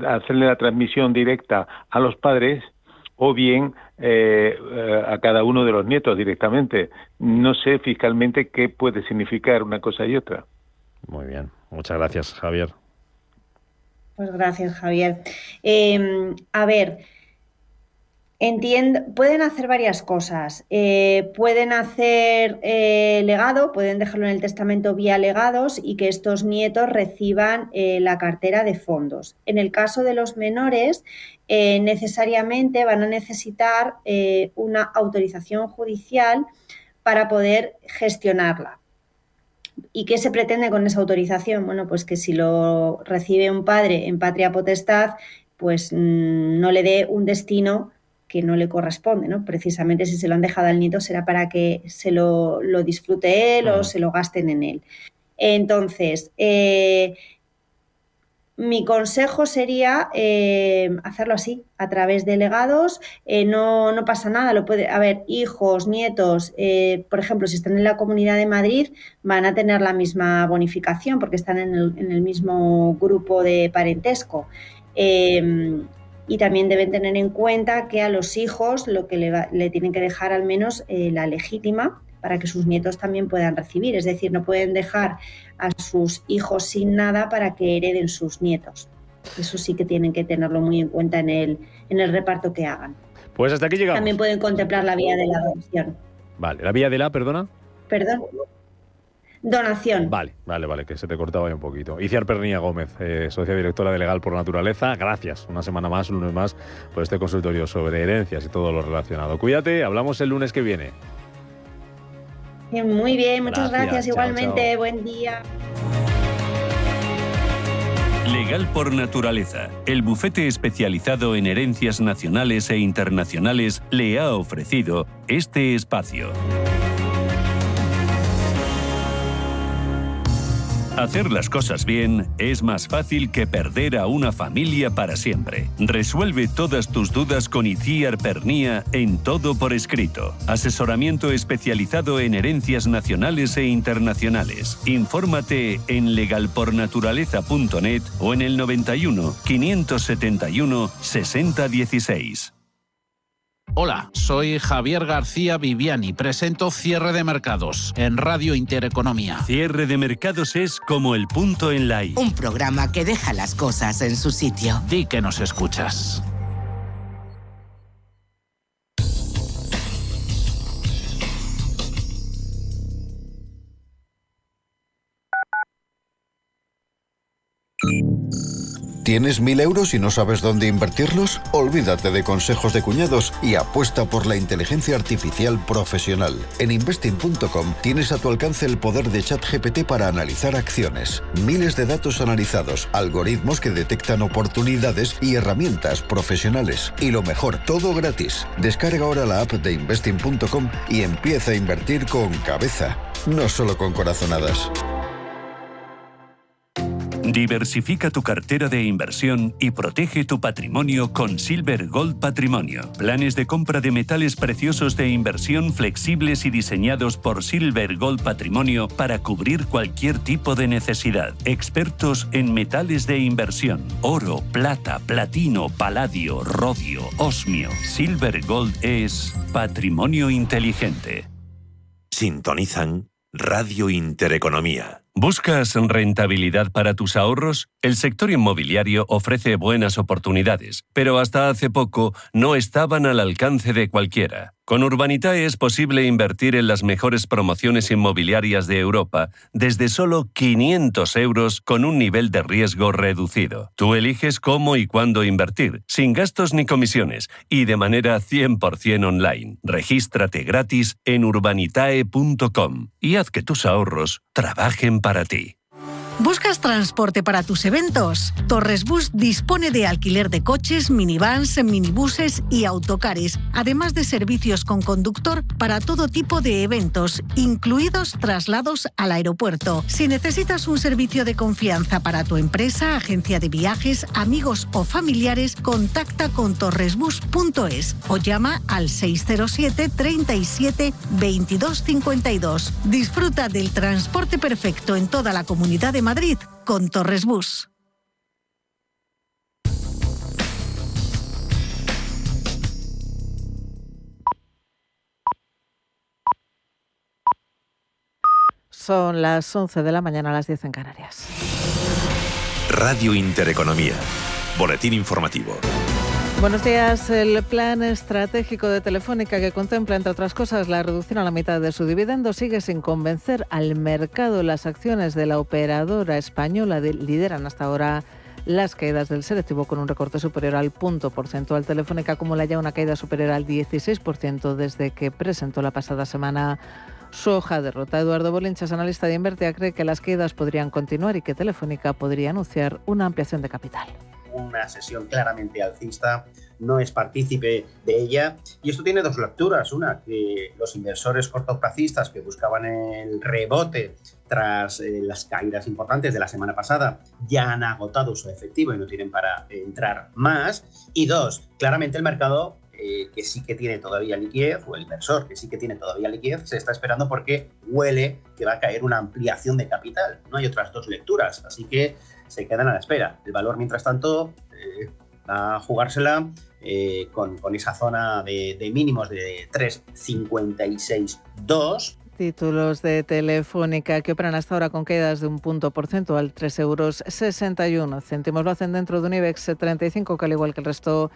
hacerle la transmisión directa a los padres o bien a cada uno de los nietos directamente. No sé fiscalmente qué puede significar una cosa y otra. Muy bien. Muchas gracias, Javier. Pues gracias, Javier. A ver, pueden hacer varias cosas. Pueden hacer legado, pueden dejarlo en el testamento vía legados y que estos nietos reciban la cartera de fondos. En el caso de los menores, necesariamente van a necesitar una autorización judicial para poder gestionarla. ¿Y qué se pretende con esa autorización? Bueno, pues que si lo recibe un padre en patria potestad, pues no le dé un destino que no le corresponde, ¿no? Precisamente si se lo han dejado al nieto será para que se lo disfrute él o se lo gasten en él. Entonces, mi consejo sería hacerlo así, a través de legados. No pasa nada, hijos, nietos, por ejemplo, si están en la Comunidad de Madrid, van a tener la misma bonificación porque están en el mismo grupo de parentesco. Y también deben tener en cuenta que a los hijos lo que le tienen que dejar al menos la legítima para que sus nietos también puedan recibir. Es decir, no pueden dejar a sus hijos sin nada para que hereden sus nietos. Eso sí que tienen que tenerlo muy en cuenta en el reparto que hagan. Pues hasta aquí llegamos. También pueden contemplar la vía de la adopción. Vale, ¿la vía de la, perdona? Perdón. Donación. Vale, que se te cortaba ahí un poquito. Iciar Pernilla Gómez, socia directora de Legal por Naturaleza. Gracias, una semana más, un lunes más, por este consultorio sobre herencias y todo lo relacionado. Cuídate, hablamos el lunes que viene. Muy bien, muchas gracias. Chao, igualmente. chao. Buen día. Legal por Naturaleza, el bufete especializado en herencias nacionales e internacionales, le ha ofrecido este espacio. Hacer las cosas bien es más fácil que perder a una familia para siempre. Resuelve todas tus dudas con Iciar Pernilla en Todo por Escrito. Asesoramiento especializado en herencias nacionales e internacionales. Infórmate en legalpornaturaleza.net o en el 91 571 6016. Hola, soy Javier García Viviani. Presento Cierre de Mercados en Radio Intereconomía. Cierre de Mercados es como el punto en la I. Un programa que deja las cosas en su sitio. Di que nos escuchas. ¿Tienes 1.000 euros y no sabes dónde invertirlos? Olvídate de consejos de cuñados y apuesta por la inteligencia artificial profesional. En investing.com tienes a tu alcance el poder de ChatGPT para analizar acciones. Miles de datos analizados, algoritmos que detectan oportunidades y herramientas profesionales. Y lo mejor, todo gratis. Descarga ahora la app de investing.com y empieza a invertir con cabeza, no solo con corazonadas. Diversifica tu cartera de inversión y protege tu patrimonio con Silver Gold Patrimonio. Planes de compra de metales preciosos de inversión flexibles y diseñados por Silver Gold Patrimonio para cubrir cualquier tipo de necesidad. Expertos en metales de inversión: oro, plata, platino, paladio, rodio, osmio. Silver Gold es patrimonio inteligente. Sintonizan Radio Intereconomía. ¿Buscas rentabilidad para tus ahorros? El sector inmobiliario ofrece buenas oportunidades, pero hasta hace poco no estaban al alcance de cualquiera. Con Urbanitae es posible invertir en las mejores promociones inmobiliarias de Europa desde solo 500 euros con un nivel de riesgo reducido. Tú eliges cómo y cuándo invertir, sin gastos ni comisiones y de manera 100% online. Regístrate gratis en urbanitae.com y haz que tus ahorros trabajen para ti. ¿Buscas transporte para tus eventos? Torres Bus dispone de alquiler de coches, minivans, minibuses y autocares, además de servicios con conductor para todo tipo de eventos, incluidos traslados al aeropuerto. Si necesitas un servicio de confianza para tu empresa, agencia de viajes, amigos o familiares, contacta con torresbus.es o llama al 607 37 22 52. Disfruta del transporte perfecto en toda la Comunidad de Madrid con Torres Bus. Son las 11 de la mañana, a las 10 en Canarias. Radio Intereconomía. Boletín informativo. Buenos días. El plan estratégico de Telefónica, que contempla, entre otras cosas, la reducción a la mitad de su dividendo, sigue sin convencer al mercado. Las acciones de la operadora española lideran hasta ahora las caídas del selectivo, con un recorte superior al punto porcentual. Telefónica acumula ya una caída superior al 16% desde que presentó la pasada semana su hoja de ruta. Eduardo Bolinchas, analista de Invertia, cree que las caídas podrían continuar y que Telefónica podría anunciar una ampliación de capital. Una sesión claramente alcista, no es partícipe de ella, y esto tiene dos lecturas. Una, que los inversores cortoplacistas que buscaban el rebote tras las caídas importantes de la semana pasada ya han agotado su efectivo y no tienen para entrar más. Y dos, claramente el mercado que sí que tiene todavía liquidez, o el inversor que sí que tiene todavía liquidez, se está esperando porque huele que va a caer una ampliación de capital. No hay otras dos lecturas, así que se quedan a la espera. El valor, mientras tanto, va a jugársela con esa zona de mínimos de 3,56,2. Títulos de Telefónica que operan hasta ahora con caídas de un punto porcentual, 3,61 €. Lo hacen dentro de un IBEX 35 que, al igual que el resto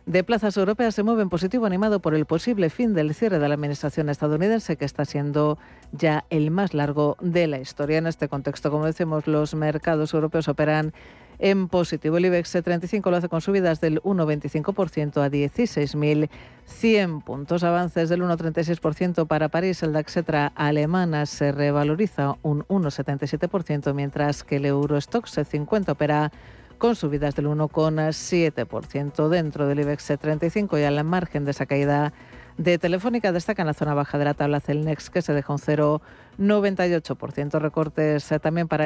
de plazas europeas, se mueve en positivo, animado por el posible fin del cierre de la administración estadounidense, que está siendo ya el más largo de la historia. En este contexto, como decimos, los mercados europeos operan en positivo. El IBEX 35 lo hace con subidas del 1,25% a 16.100 puntos. Avances del 1,36% para París. El DAX alemana se revaloriza un 1,77%, mientras que el Eurostoxx 50 opera con subidas del 1,7%. Dentro del IBEX 35 y al margen de esa caída de Telefónica, destaca en la zona baja de la tabla Celnex, que se deja un 0,98%. Recortes también para